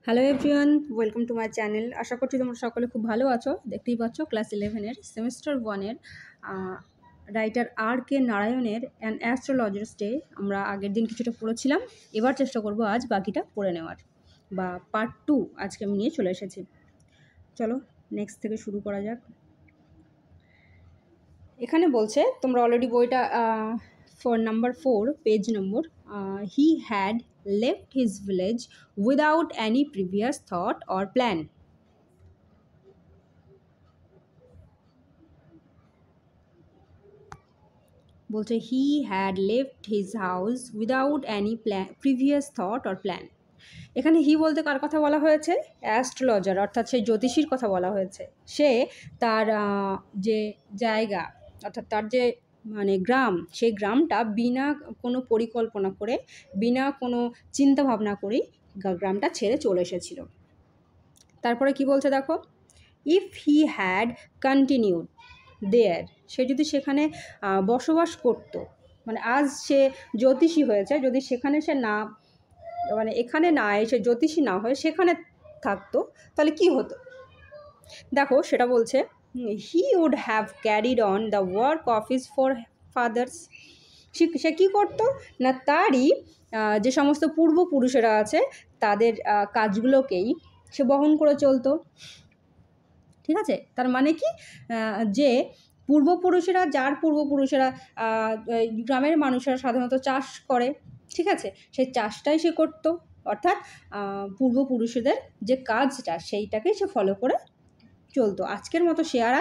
Hello everyone, welcome to my channel. আশা করছি তোমরা সকলে খুব ভালো আছো। দেখতেই পাচ্ছ ক্লাস 11-এর সেমিস্টার 1-এর রাইটার আর কে নারায়ণের অ্যান অ্যাস্ট্রোলজার্স ডে আমরা আগের দিন কিছুটা পড়েছিলাম। এবার চেষ্টা করব আজ বাকিটা পড়ে নেওয়ার, বা পার্ট 2 আজকে আমি নিয়ে চলে এসেছি। চলো নেক্সট থেকে শুরু করা যাক। এখানে বলছে, তোমরা অলরেডি বইটা for number 4 page number, he had left his village without any previous thought or plan. বলছে he had left his house without any previous thought or plan. এখানে হি বলতে কার কথা বলা হয়েছে? অ্যাস্ট্রোলজার, অর্থাৎ সেই জ্যোতিষীর কথা বলা হয়েছে। সে তার যে জায়গা, অর্থাৎ তার যে গ্রাম, সেই গ্রামটা বিনা কোনো পরিকল্পনা করে, বিনা কোনো চিন্তা ভাবনা করেই গ্রামটা ছেড়ে চলে এসেছিল। তারপরে কি বলছে দেখো, ইফ হি হ্যাড কন্টিনিউড দেয়ার, সে যদি সেখানে বসবাস করত, আজ সে জ্যোতিষী হয়েছে, যদি সেখানে সে না এখানে না এসে জ্যোতিষী না হয়ে সেখানে থাকতো, তাহলে কি হতো দেখো। সেটা বলছে, he would have carried on the work of his forefathers. সে কী করতো না, তারই যে সমস্ত পূর্বপুরুষেরা আছে তাদের কাজগুলোকেই সে বহন করে চলতো। ঠিক আছে, তার মানে কি, যে যার পূর্বপুরুষেরা গ্রামের মানুষেরা সাধারণত চাষ করে, ঠিক আছে, সেই চাষটাই সে করত, অর্থাৎ পূর্বপুরুষদের যে কাজটা সেইটাকেই সে ফলো করে চলতো। আজকের মতো সে আর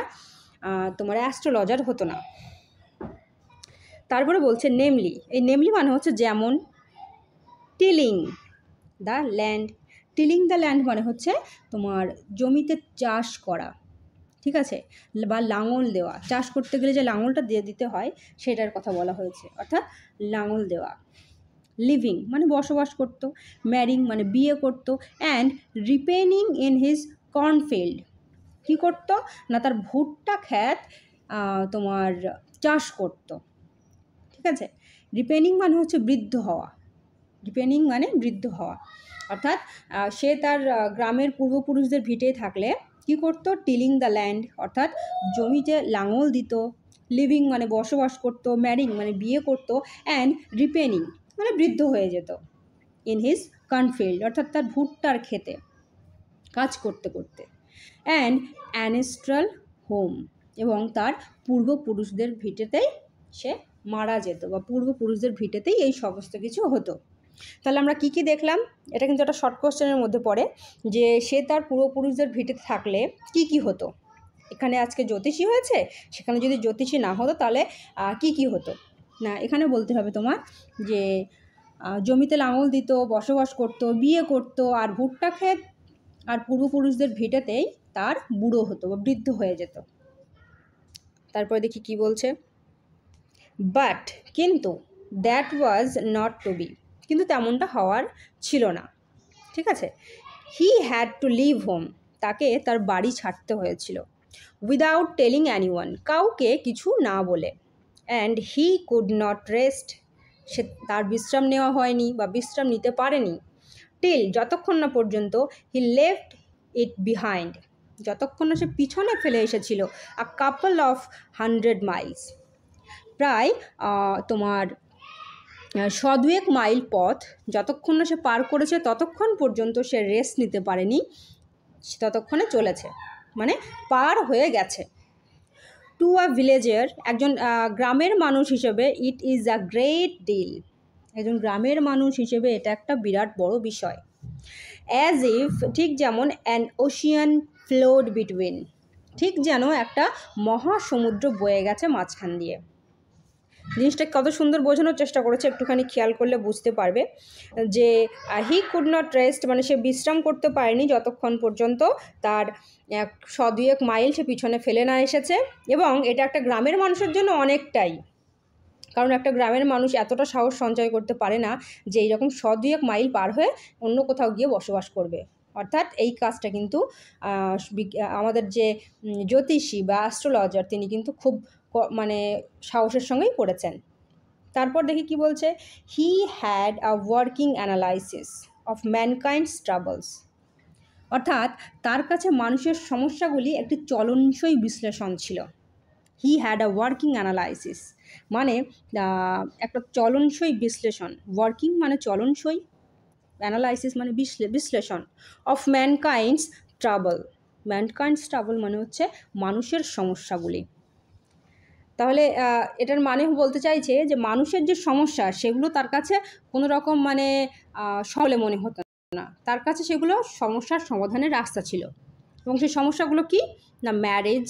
তোমার অ্যাস্ট্রোলজার হতো না। তারপরে বলছে নেমলি, এই নেমলি মানে হচ্ছে যেমন, টিলিং the land. Tiling the land মানে হচ্ছে তোমার জমিতে চাষ করা, ঠিক আছে, বা লাঙল দেওয়া। চাষ করতে গেলে যে লাঙলটা দিয়ে দিতে হয় সেটার কথা বলা হয়েছে, অর্থাৎ লাঙল দেওয়া। লিভিং মানে বসবাস করতো, ম্যারিং মানে বিয়ে করতো, অ্যান্ড রিপেনিং ইন হিজ কর্নফিল্ড। কী করতো না, তার ভুট্টা ক্ষেত তোমার চাষ করতো, ঠিক আছে। রিপেনিং মানে হচ্ছে বৃদ্ধ হওয়া, রিপেনিং মানে বৃদ্ধ হওয়া, অর্থাৎ সে তার গ্রামের পূর্বপুরুষদের ভিটে থাকলে কি করতো, টিলিং দ্য ল্যান্ড অর্থাৎ জমিতে লাঙল দিত, লিভিং মানে বসবাস করতো, ম্যারিং মানে বিয়ে করতো, অ্যান্ড রিপেনিং মানে বৃদ্ধ হয়ে যেত, ইন হিজ কর্নফিল্ড অর্থাৎ তার ভুট্টার খেতে কাজ করতে করতে, অ্যান্ড অ্যানেস্ট্রাল হোম এবং তার পূর্বপুরুষদের ভিটেতেই সে মারা যেত, বা পূর্বপুরুষদের ভিটেতেই এই সমস্ত কিছু হতো। তাহলে আমরা কি কি দেখলাম? এটা কিন্তু একটা শর্ট কোশ্চেনের মধ্যে পড়ে, যে সে তার পূর্বপুরুষদের ভিটেতে থাকলে কি কি হতো। এখানে আজকে জ্যোতিষী হয়েছে, সেখানে যদি জ্যোতিষী না হতো তাহলে কি কি হতো না, এখানে বলতে হবে তোমার যে জমিতে লাঙল দিত, বসবাস করতো, বিয়ে করতো, আর ভুট্টা ক্ষেত আর পূর্বপুরুষদের ভিটেতেই তার বুড়ো হতো বা বৃদ্ধ হয়ে যেত। তারপরে দেখি কি বলছে, বাট কিন্তু that was not to be, কিন্তু তেমনটা হওয়ার ছিল না, ঠিক আছে। He had to leave home, তাকে তার বাড়ি ছাড়তে হয়েছিল, উইদাউট টেলিং অ্যানিওয়ান, কাউকে কিছু না বলে, and he could not rest, সে তার বিশ্রাম নেওয়া হয়নি বা বিশ্রাম নিতে পারেনি, টিল যতক্ষণ না পর্যন্ত হি লেফট ইট বিহাইন্ড, যতক্ষণ না সে পিছনে ফেলে এসেছিল, আ কাপল অফ 100 মাইলস, প্রায় তোমার 100 মাইল পথ যতক্ষণ না সে পার করেছে ততক্ষণ পর্যন্ত সে রেস্ট নিতে পারেনি, ততক্ষণে চলেছে, মানে পার হয়ে গেছে। টু আ ভিলেজের, একজন গ্রামের মানুষ হিসেবে, it is a great deal, একজন গ্রামের মানুষ হিসেবে এটা একটা বিরাট বড় বিষয়। অ্যাজ ইফ, ঠিক যেমন, অ্যান ওশিয়ান ফ্লোড বিটুইন, ঠিক যেন একটা মহাসমুদ্র বয়ে গেছে মাঝখান দিয়ে। জিনিসটা কত সুন্দর বোঝানোর চেষ্টা করেছে, একটুখানি খেয়াল করলে বুঝতে পারবে যে হি কুড নট রেস্ট মানে সে বিশ্রাম করতে পারেনি যতক্ষণ পর্যন্ত তার 100 মাইল সে পিছনে ফেলে না এসেছে। এবং এটা একটা গ্রামের মানুষের জন্য অনেকটাই, কারণ একটা গ্রামের মানুষ এতটা সাহস সঞ্চয় করতে পারে না যে এইরকম 100 মাইল পার হয়ে অন্য কোথাও গিয়ে বসবাস করবে। অর্থাৎ এই কাজটা কিন্তু আমাদের যে জ্যোতিষী বা অ্যাস্ট্রোলজার তিনি কিন্তু খুব সাহসের সঙ্গেই করেছেন। তারপর দেখি কি বলছে, he had a working analysis of ম্যানকাইন্ডস troubles, অর্থাৎ তার কাছে মানুষের সমস্যাগুলি একটি চলনসই বিশ্লেষণ ছিল। He had a working analysis, মানে একটা চলনসই বিশ্লেষণ, ওয়ার্কিং মানে চলনসই, অ্যানালাইসিস মানে বিশ্লেষণ, অফ ম্যানকাইন্ডস ট্রাবল। ম্যানকাইন্ডস ট্রাবল মানে হচ্ছে মানুষের সমস্যাগুলি। তাহলে এটার মানে বলতে চাইছে যে মানুষের যে সমস্যা সেগুলো তার কাছে কোনো রকম মানে সহলে মনে হতো না, তার কাছে সেগুলো সমস্যার সমাধানের রাস্তা ছিল। এবং সেই সমস্যাগুলো কি না, ম্যারেজ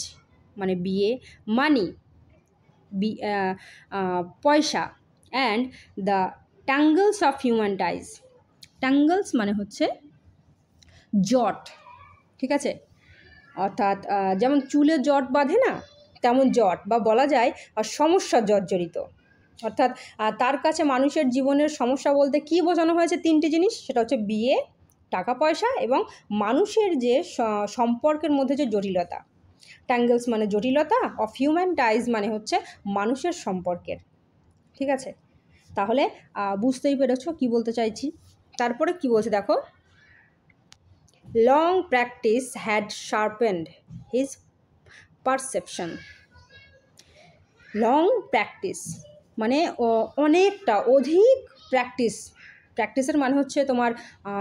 মানে বিয়ে, মানি পয়সা, and the tangles of human ties. Tangles মানে হচ্ছে জট, ঠিক আছে, অর্থাৎ যেমন চুলে জট বাঁধে না, তেমন জট বা বলা যায় সমস্যা জর্জরিত। অর্থাৎ তার কাছে মানুষের জীবনের সমস্যা বলতে কী বোঝানো হয়েছে, তিনটি জিনিস, সেটা হচ্ছে বিয়ে, টাকা পয়সা এবং মানুষের যে সম্পর্কের মধ্যে যে জটিলতা। ট্যাঙ্গলস মানে জটিলতা, অফ হিউম্যান টাইজ মানে হচ্ছে মানুষের সম্পর্কের, ঠিক আছে। তাহলে বুঝতেই পেরেছো কি বলতে চাইছি। তারপরে কি বলছে দেখো, long practice had sharpened his perception. Long practice মানে অনেকটা অধিক প্র্যাকটিসের মানে হচ্ছে তোমার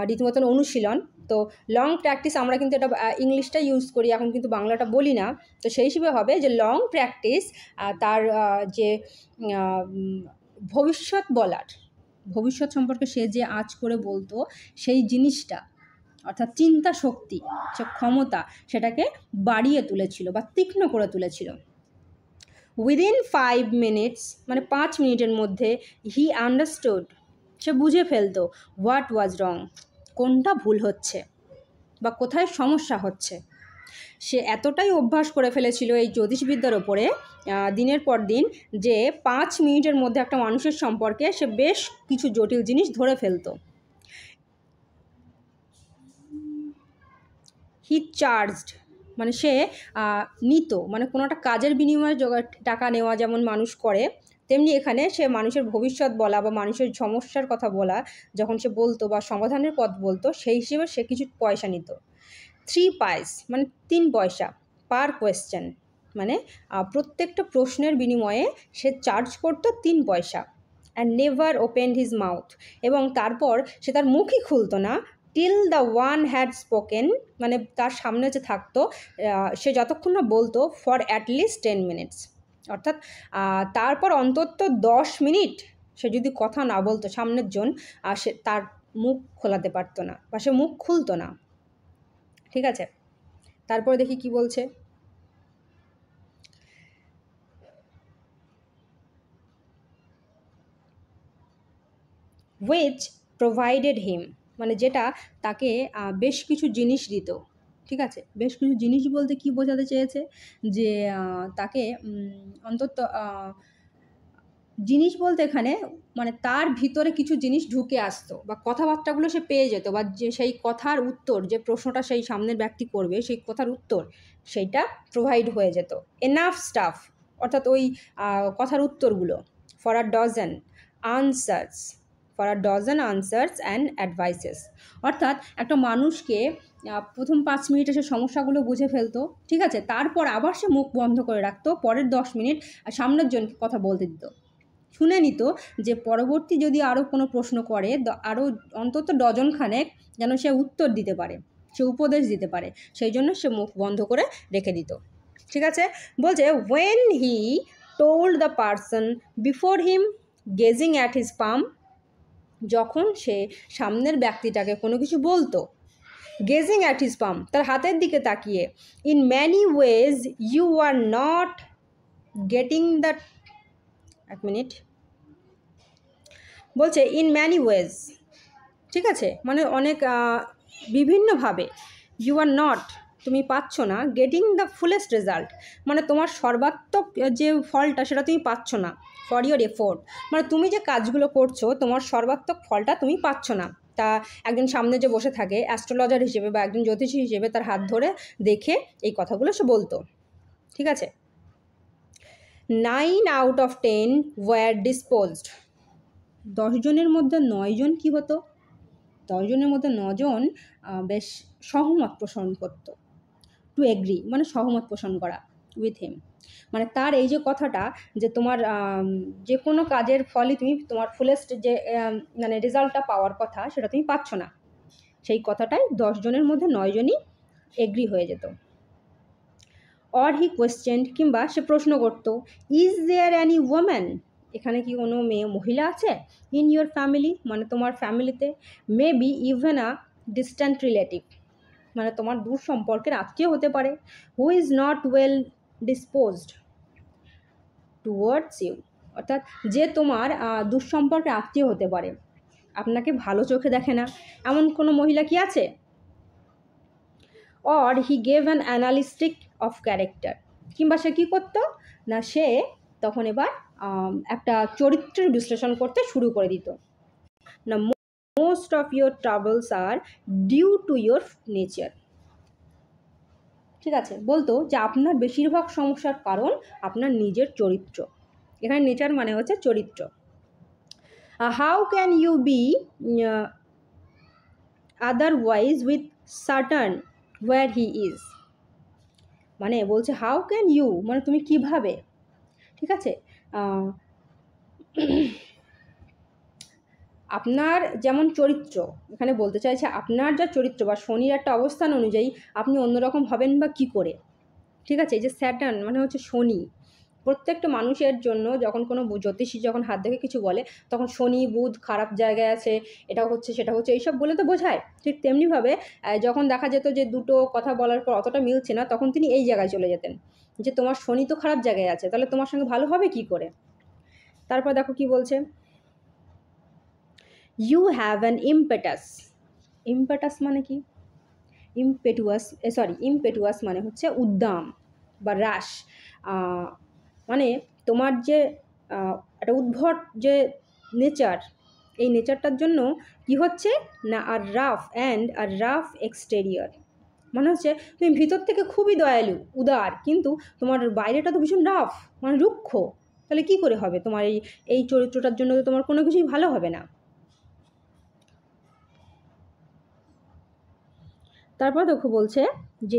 রীতিমতন অনুশীলন। তো লং প্র্যাকটিস আমরা কিন্তু এটা ইংলিশটা ইউজ করি, এখন কিন্তু বাংলাটা বলি না। তো সেই হিসেবে হবে যে লং প্র্যাকটিস তার যে ভবিষ্যৎ বলার, ভবিষ্যৎ সম্পর্কে সে যে আজ করে বলতো সেই জিনিসটা, অর্থাৎ চিন্তা শক্তি, সে ক্ষমতা, সেটাকে বাড়িয়ে তুলেছিল বা তীক্ষ্ণ করে তুলেছিল। উইদিন 5 মিনিটস মানে 5 মিনিটের মধ্যে হি আন্ডারস্টুড, সে বুঝে ফেলতো হোয়াট ওয়াজ রং, কোনটা ভুল হচ্ছে বা কোথায় সমস্যা হচ্ছে। সে এতটাই অভ্যাস করে ফেলেছিল এই জ্যোতিষবিদ্যার ওপরে দিনের পর দিন, যে 5 মিনিটের মধ্যে একটা মানুষের সম্পর্কে সে বেশ কিছু জটিল জিনিস ধরে ফেলতো। হি চার্জড মানে সে নিত, মানে কোনো একটা কাজের বিনিময়ে টাকা নেওয়া যেমন মানুষ করে, তেমনি এখানে সে মানুষের ভবিষ্যৎ বলা বা মানুষের সমস্যার কথা বলা যখন সে বলতো বা সমাধানের পথ বলতো, সেই হিসেবে সে কিছু পয়সা নিত। 3 পাইস মানে 3 পয়সা, পার কোয়েশ্চেন মানে প্রত্যেকটা প্রশ্নের বিনিময়ে সে চার্জ করতো 3 পয়সা। And never opened his mouth, এবং তারপর সে তার মুখই খুলতো না, till the one had spoken মানে তার সামনে যে থাকতো সে যতক্ষণ না বলতো, ফর অ্যাটলিস্ট 10 মিনিটস, অর্থাৎ তারপর অন্তত 10 মিনিট সে যদি কথা না বলতো সামনের জন, সে তার মুখ খোলাতে পারতো না বা সে মুখ খুলতো না, ঠিক আছে। তারপরে দেখি কি বলছে, which provided him মানে যেটা তাকে বেশ কিছু জিনিস দিত, ঠিক আছে। বেশ কিছু জিনিস বলতে কি বোঝাতে চেয়েছে, যে তাকে অন্তত জিনিস বলতে এখানে মানে তার ভিতরে কিছু জিনিস ঢুকে আসতো বা কথাবার্তাগুলো সে পেয়ে যেত, বা যে সেই কথার উত্তর, যে প্রশ্নটা সেই সামনের ব্যক্তি করবে সেই কথার উত্তর সেইটা প্রোভাইড হয়ে যেত। এনাফ স্টাফ অর্থাৎ ওই কথার উত্তরগুলো, for a dozen answers, for a dozen answers and advises, অর্থাৎ একটা মানুষকে প্রথম 5 মিনিটে সে সমস্যাগুলো বুঝে ফেলতো, ঠিক আছে, তারপর আবার সে মুখ বন্ধ করে রাখতো, পরের 10 মিনিট সামনের জনকে কথা বলতে দিত, শুনে নিত, যে পরবর্তী যদি আরও কোনো প্রশ্ন করে আরও অন্তত ডজনখানেক যেন সে উত্তর দিতে পারে, সে উপদেশ দিতে পারে, সেই জন্য সে মুখ বন্ধ করে রেখে দিত, ঠিক আছে। বলছে when he told the person before him gazing at his palm, যখন সে সামনের ব্যক্তিটাকে কোনো কিছু বলতো, গেজিং অ্যাট হিজ পাম তার হাতের দিকে তাকিয়ে, in many ways you are not getting the, এক মিনিট, বলছে ইন ম্যানি ওয়েজ, ঠিক আছে, মানে অনেক বিভিন্নভাবে, ইউ আর নট তুমি পাচ্ছ না, গেটিং দ্য ফুলেস্ট রেজাল্ট মানে তোমার সর্বাত্মক যে ফলটা সেটা তুমি পাচ্ছ না, ফর ইয়োর এফোর্ট মানে তুমি যে কাজগুলো করছো তোমার সর্বাত্মক ফলটা তুমি পাচ্ছ না। তা একজন সামনে যে বসে থাকে অ্যাস্ট্রোলজার হিসেবে বা একজন জ্যোতিষী হিসেবে তার হাত ধরে দেখে এই কথাগুলো সে বলতো, ঠিক আছে। 9 out of 10 ওয়্যার ডিসপোজড, 10 জনের মধ্যে 9 জন কী হতো, 10 জনের মধ্যে 9 জন বেশ সহমত পোষণ করত। টু এগ্রি মানে সহমত পোষণ করা উইথ হিম, মানে তার এই যে কথাটা যে তোমার যে কোনো কাজের ফলে তুমি তোমার ফুলেস্ট যে মানে রেজাল্টটা পাওয়ার কথা সেটা তুমি পাচ্ছ না, সেই কথাটাই 10 জনের মধ্যে 9 জনই এগ্রি হয়ে যেত। অর হি কোয়েশ্চেন্ড কিংবা সে প্রশ্ন করত, ইজ দেয়ার অ্যানি ওম্যান, এখানে কি কোনো মহিলা আছে, ইন ইউর ফ্যামিলি মানে তোমার ফ্যামিলিতে, may be even a distant relative মানে তোমার দূর সম্পর্কের আত্মীয় হতে পারে, who is not well disposed towards you, অর্থাৎ যে তোমার দুঃসম্পর্কে আত্মীয় হতে পারে, আপনাকে ভালো চোখে দেখে না, এমন কোনো মহিলা কি আছে? Or he gave an অ্যানালিস্টিক of character, কিংবা সে কী করতো না, সে তখন এবার একটা চরিত্রের বিশ্লেষণ করতে শুরু করে দিত না, most of your troubles are due to your nature, ঠিক আছে, বলতো যে আপনার বেশিরভাগ সমস্যার কারণ আপনার নিজের চরিত্র, এখানে নেচার মানে হচ্ছে চরিত্র। How can you be otherwise with certain where he is, মানে বলছে হাউ ক্যান ইউ মানে তুমি কিভাবে, ঠিক আছে, আপনার যেমন চরিত্র, এখানে বলতে চাইছে আপনার যা চরিত্র বা শনির একটা অবস্থান অনুযায়ী আপনি অন্যরকম হবেন বা কী করে, ঠিক আছে। এই যে স্যাটার্ন মানে হচ্ছে শনি, প্রত্যেকটা মানুষের জন্য যখন কোনো জ্যোতিষী যখন হাত দেখে কিছু বলে তখন শনি বুধ খারাপ জায়গায় আছে, এটা হচ্ছে সেটা হচ্ছে এইসব বলে তো বোঝায়, ঠিক তেমনিভাবে যখন দেখা যেত যে দুটো কথা বলার পর অতটা মিলছে না, তখন তিনি এই জায়গায় চলে যেতেন যে তোমার শনি তো খারাপ জায়গায় আছে, তাহলে তোমার সঙ্গে ভালো হবে কি করে। তারপর দেখো কি বলছে, you have an impetus, impetus মানে কি, ইম্পেটুয়াস মানে হচ্ছে উদ্দাম বা রাশ, মানে তোমার যে একটা উদ্ভট যে নেচার, এই নেচারটার জন্য কি হচ্ছে না আর রাফ এক্সটেরিয়র, মানে হচ্ছে তুমি ভিতর থেকে খুবই দয়ালু উদার, কিন্তু তোমার বাইরেটা তো ভীষণ রাফ মানে রুক্ষ, তাহলে কি করে হবে তোমার এই চরিত্রটার জন্য তো তোমার কোনো কিছুই ভালো হবে না। তারপর দেখো বলছে যে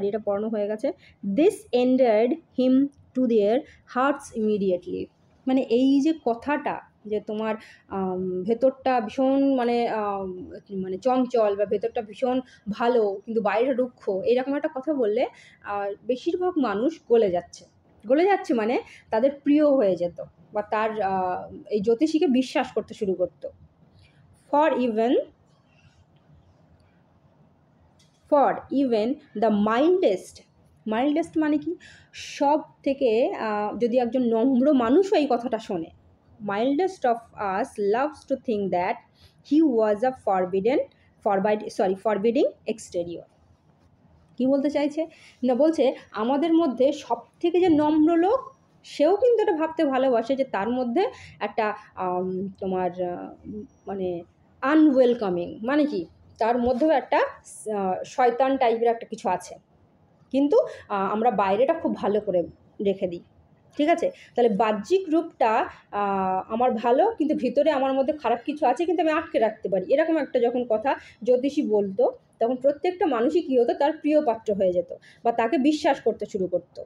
এটা পড়ানো হয়ে গেছে, this endeared him to their hearts immediately, মানে এই যে কথাটা যে তোমার ভেতরটা ভীষণ মানে মানে চঞ্চল বা ভেতরটা ভীষণ ভালো কিন্তু বাইরে রুক্ষ, এইরকম একটা কথা বললে বেশিরভাগ মানুষ গলে যাচ্ছে মানে তাদের প্রিয় হয়ে যেত বা তার এই জ্যোতিষীকে বিশ্বাস করতে শুরু করতো। ফর ইভেন দ্য মাইল্ডেস্ট মানে কি, সব থেকে যদি একজন নম্র মানুষও এই কথাটা শোনে, mildest of us loves to think that he was a forbidding exterior. কি বলতে চাইছে না, বলছে আমাদের মধ্যে সব থেকে যে নম্র লোক সেও কিন্তু এটা ভাবতে ভালোবাসে যে তার মধ্যে একটা তোমার মানে আনওয়েলকামিং মানে কি, তার মধ্যেও একটা শয়তান টাইপের একটা কিছু আছে, কিন্তু আমরা বাইরেটা খুব ভালো করে রেখে দিই, ঠিক আছে। তাহলে বাহ্যিক রূপটা আমার ভালো কিন্তু ভিতরে আমার মধ্যে খারাপ কিছু আছে কিন্তু আমি আটকে রাখতে পারি, এরকম একটা যখন কথা জ্যোতিষী বলতো তখন প্রত্যেকটা মানুষই কী হতো, তার প্রিয় পাত্র হয়ে যেত বা তাকে বিশ্বাস করতে শুরু করতো।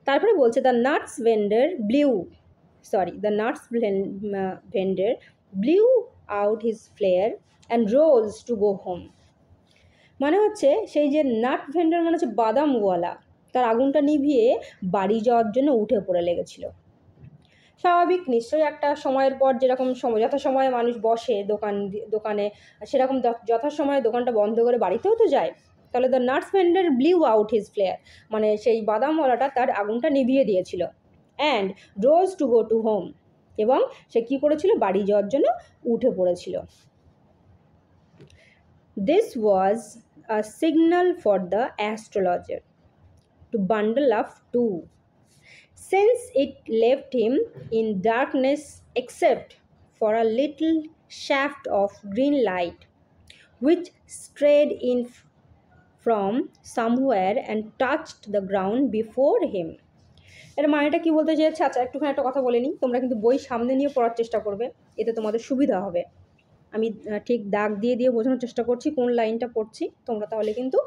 তারপরে বলছে the nuts vendor blew out his flare and rose to go home, মানে হচ্ছে সেই যে নাট ভেন্ডার মানে হচ্ছে বাদামওয়ালা, তার আগুনটা নিভিয়ে বাড়ি যাওয়ার জন্য উঠে পড়ে লেগেছিল। স্বাভাবিক, নিশ্চয়ই একটা সময়ের পর যেরকম যথাসময়ে মানুষ বসে দোকানে সেরকম যথাসময়ে দোকানটা বন্ধ করে বাড়িতেও তো যায়, তাহলে the nuts vendor blew out his flare মানে সেই বাদামওয়ালাটা তার আগুনটা নিভিয়ে দিয়েছিল, and rose to go to home, এবং সে কী করেছিল, বাড়ি যাওয়ার জন্য উঠে পড়েছিল। This was a signal for the astrologer to bundle up too, since it left him in darkness except for a little shaft of green light which strayed in from somewhere and touched the ground before him. এর মানেটা কি বলতে চেয়েছে, আচ্ছা একটুখানি একটা কথা বলে নিই, তোমরা কিন্তু বই সামনে নিয়ে পড়ার চেষ্টা করবে, এতে তোমাদের সুবিধা হবে। আমি ঠিক দাগ দিয়ে দিয়ে বোঝানোর চেষ্টা করছি কোন লাইনটা পড়ছি। তোমরা তাহলে কিন্তু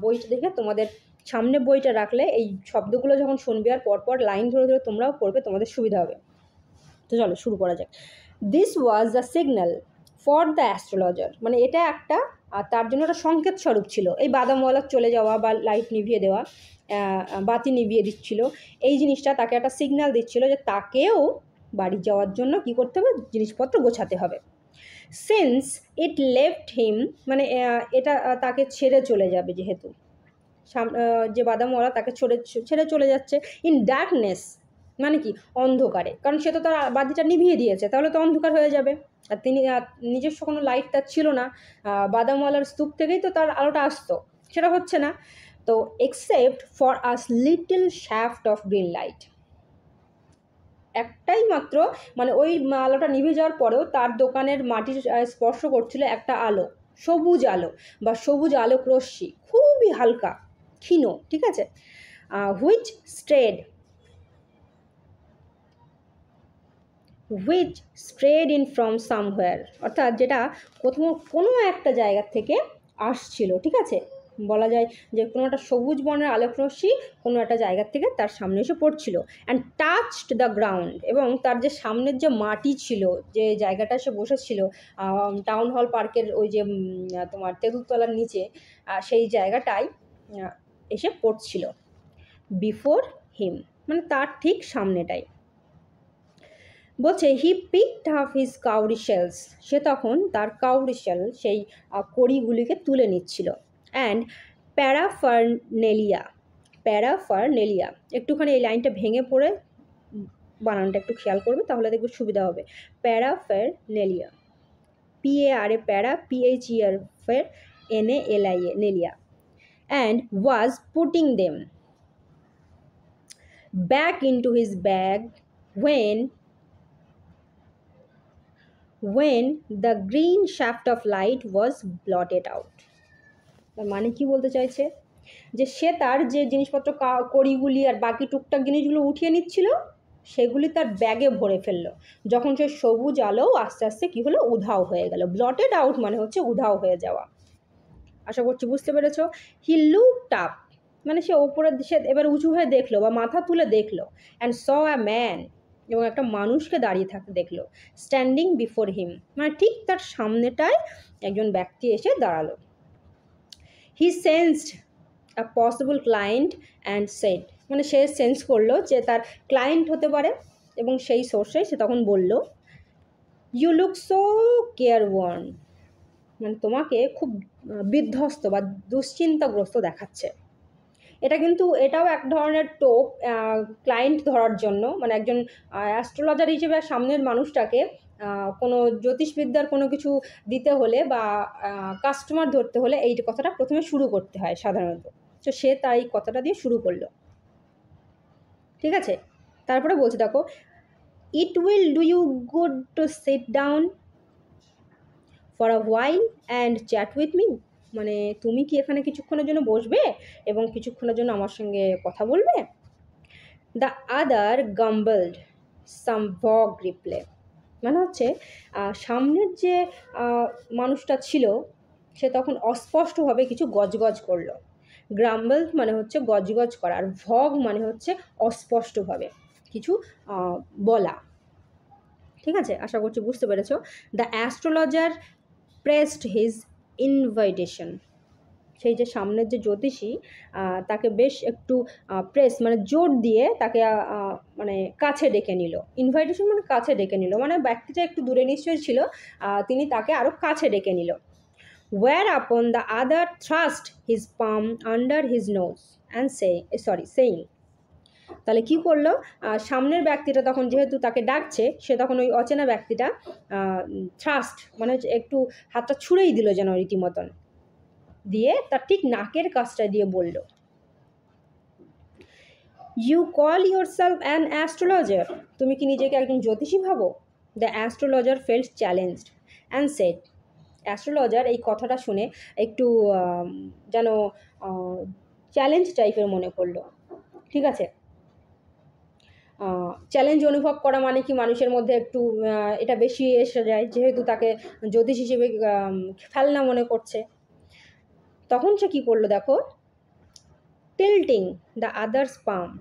বইটা দেখে তোমাদের সামনে বইটা রাখলে এই শব্দগুলো যখন শুনবে আর পরপর লাইন ধরে ধরে তোমরাও পড়বে, তোমাদের সুবিধা হবে। তো চলো শুরু করা যাক। This was the signal for the astrologer, মানে এটা একটা তার জন্য একটা সংকেত স্বরূপ ছিল। এই বাদামওয়ালা চলে যাওয়া বা লাইট নিভিয়ে দেওয়া, বাতি নিভিয়ে দিচ্ছিল, এই জিনিসটা তাকে একটা সিগন্যাল দিচ্ছিল যে তাকেও বাড়ি যাওয়ার জন্য কি করতে হবে, জিনিসপত্র গোছাতে হবে। সিন্স ইট লেফট হিম, মানে এটা তাকে ছেড়ে চলে যাবে, যেহেতু যে বাদামওয়ালা তাকে ছেড়ে চলে যাচ্ছে। ইন ডার্কনেস মানে কি, অন্ধকারে, কারণ সে তো তার বাতিটা নিভিয়ে দিয়েছে, তাহলে তো অন্ধকার হয়ে যাবে। আর তিনি নিজস্ব কোনো লাইট তার ছিল না, বাদামওয়ালার স্তূপ থেকেই তো তার আলোটা আসতো, সেটা হচ্ছে না। তো except for us little shaft of green light, একটাই মাত্র, মানে ওই আলোটা নিভে যাওয়ার পরেও তার দোকানের মাটির স্পর্শ করছিল একটা আলো, সবুজ আলো বা সবুজ আলোক রশ্মি, খুবই হালকা ক্ষীণ, ঠিক আছে। হুইচ স্ট্রেড ইন ফ্রম সামহোয়ার, অর্থাৎ যেটা কোথাও কোনো একটা জায়গা থেকে আসছিল, ঠিক আছে। বলা যায় যে কোনো একটা সবুজ বর্ণের আলোক রশ্মি কোনো একটা জায়গা থেকে তার সামনে এসে পড়ছিল। অ্যান্ড টাচড দ্য গ্রাউন্ড, এবং তার যে সামনের যে মাটি ছিল, যে জায়গাটা সে বসেছিল টাউন হল পার্কের ওই যে তোমার তেঁতুলতলার নিচে, সেই জায়গাটায় এসে পড়ছিল। বিফোর হিম মানে তার ঠিক সামনেটাই। বলছে হি পিকড আপ হিজ কাউরি শেলস, সে তখন তার কাউরি শেল, সেই কড়িগুলিকে তুলে নিচ্ছিল। অ্যান্ড প্যারাফারনেলিয়া, একটুখানি এই লাইনটা ভেঙে পড়ে বানানটা একটু খেয়াল করবে, তাহলে দেখবে সুবিধা হবে। Paraphernalia, PARA para, PHER pher, NALIA nalia. And was putting them back into his bag when the green shaft of light was blotted out, মানে কি বলতে চাইছে, যে সে তার যে জিনিসপত্র কড়িগুলি আর বাকি টুকটাক জিনিসগুলো উঠিয়ে নিচ্ছিল, সেগুলি তার ব্যাগে ভরে ফেললো, যখন সে সবুজ আলো আস্তে আস্তে কি হলো, উধাও হয়ে গেল। ব্লটেড আউট মানে হচ্ছে উধাও হয়ে যাওয়া। আশা করছি বুঝতে পেরেছো। হি লুকড আপ, মানে সে ওপরের দিকে এবার উঁচু হয়ে দেখলো বা মাথা তুলে দেখলো। অ্যান্ড স আ ম্যান, এবং একটা মানুষকে দাঁড়িয়ে থাকতে দেখলো। স্ট্যান্ডিং বিফোর হিম, মানে ঠিক তার সামনেটায় একজন ব্যক্তি এসে দাঁড়ালো। He sensed a possible client and said, মানে সে সেন্স করলো যে তার ক্লায়েন্ট হতে পারে, এবং সেই সোর্সে সে তখন বলল, you look so careworn, মানে তোমাকে খুব বিধ্বস্ত বা দুশ্চিন্তাগ্রস্ত দেখাচ্ছে। এটাও এক ধরনের টোপ ক্লায়েন্ট ধরার জন্য, মানে একজন অ্যাস্ট্রোলজার হিসেবে সামনের মানুষটাকে কোনো জ্যোতিষবিদ্যার কোনো কিছু দিতে হলে বা কাস্টমার ধরতে হলে এই কথাটা প্রথমে শুরু করতে হয় সাধারণত। তো সে তাই কথাটা দিয়ে শুরু করলো, ঠিক আছে। তারপরে বলছে দেখো, it will do you good to sit down for a while and chat with me, মানে তুমি কি এখানে কিছুক্ষণের জন্য বসবে এবং কিছুক্ষণের জন্য আমার সঙ্গে কথা বলবে। দ্য আদার গাম্বলড সাম ভগ রিপ্লে, মানে হচ্ছে সামনের যে মানুষটা ছিল সে তখন অস্পষ্টভাবে কিছু গজগজ করলো। গ্রাম্বল মানে হচ্ছে গজগজ করা, আর ভগ মানে হচ্ছে অস্পষ্টভাবে কিছু বলা, ঠিক আছে। আশা করছি বুঝতে পেরেছো। The astrologer pressed his invitation, সেই যে সামনের যে জ্যোতিষী তাকে বেশ একটু প্রেস মানে জোর দিয়ে তাকে মানে কাছে ডেকে নিল। ইনভাইটেশন মানে কাছে ডেকে নিল, মানে ব্যক্তিটা একটু দূরে নিশ্চয়ই ছিল, তিনি তাকে আরও কাছে ডেকে নিল। Whereupon the other thrust his palm under his nose and saying, তাহলে কি করলো, সামনের ব্যক্তিটা তখন যেহেতু তাকে ডাকছে, সে তখন ওই অচেনা ব্যক্তিটা থ্রাস্ট মানে একটু হাতটা ছুঁড়েই দিল যেন রীতিমতন, দিয়ে তার ঠিক নাকের কাছটা দিয়ে বলল, you call yourself an astrologer, তুমি কি নিজেকে একজন জ্যোতিষী ভাবো। The astrologer felt challenged and said, astrologer এই কথাটা শুনে একটু যেন চ্যালেঞ্জ টাইপের মনে করলো, ঠিক আছে। চ্যালেঞ্জ অনুভব করা মানে কি মানুষের মধ্যে একটু এটা বেশি এসে যায়, যেহেতু তাকে জ্যোতিষ হিসেবে ফেলনা মনে করছে। তখন সে কী করলো দেখো, tilting the other's palm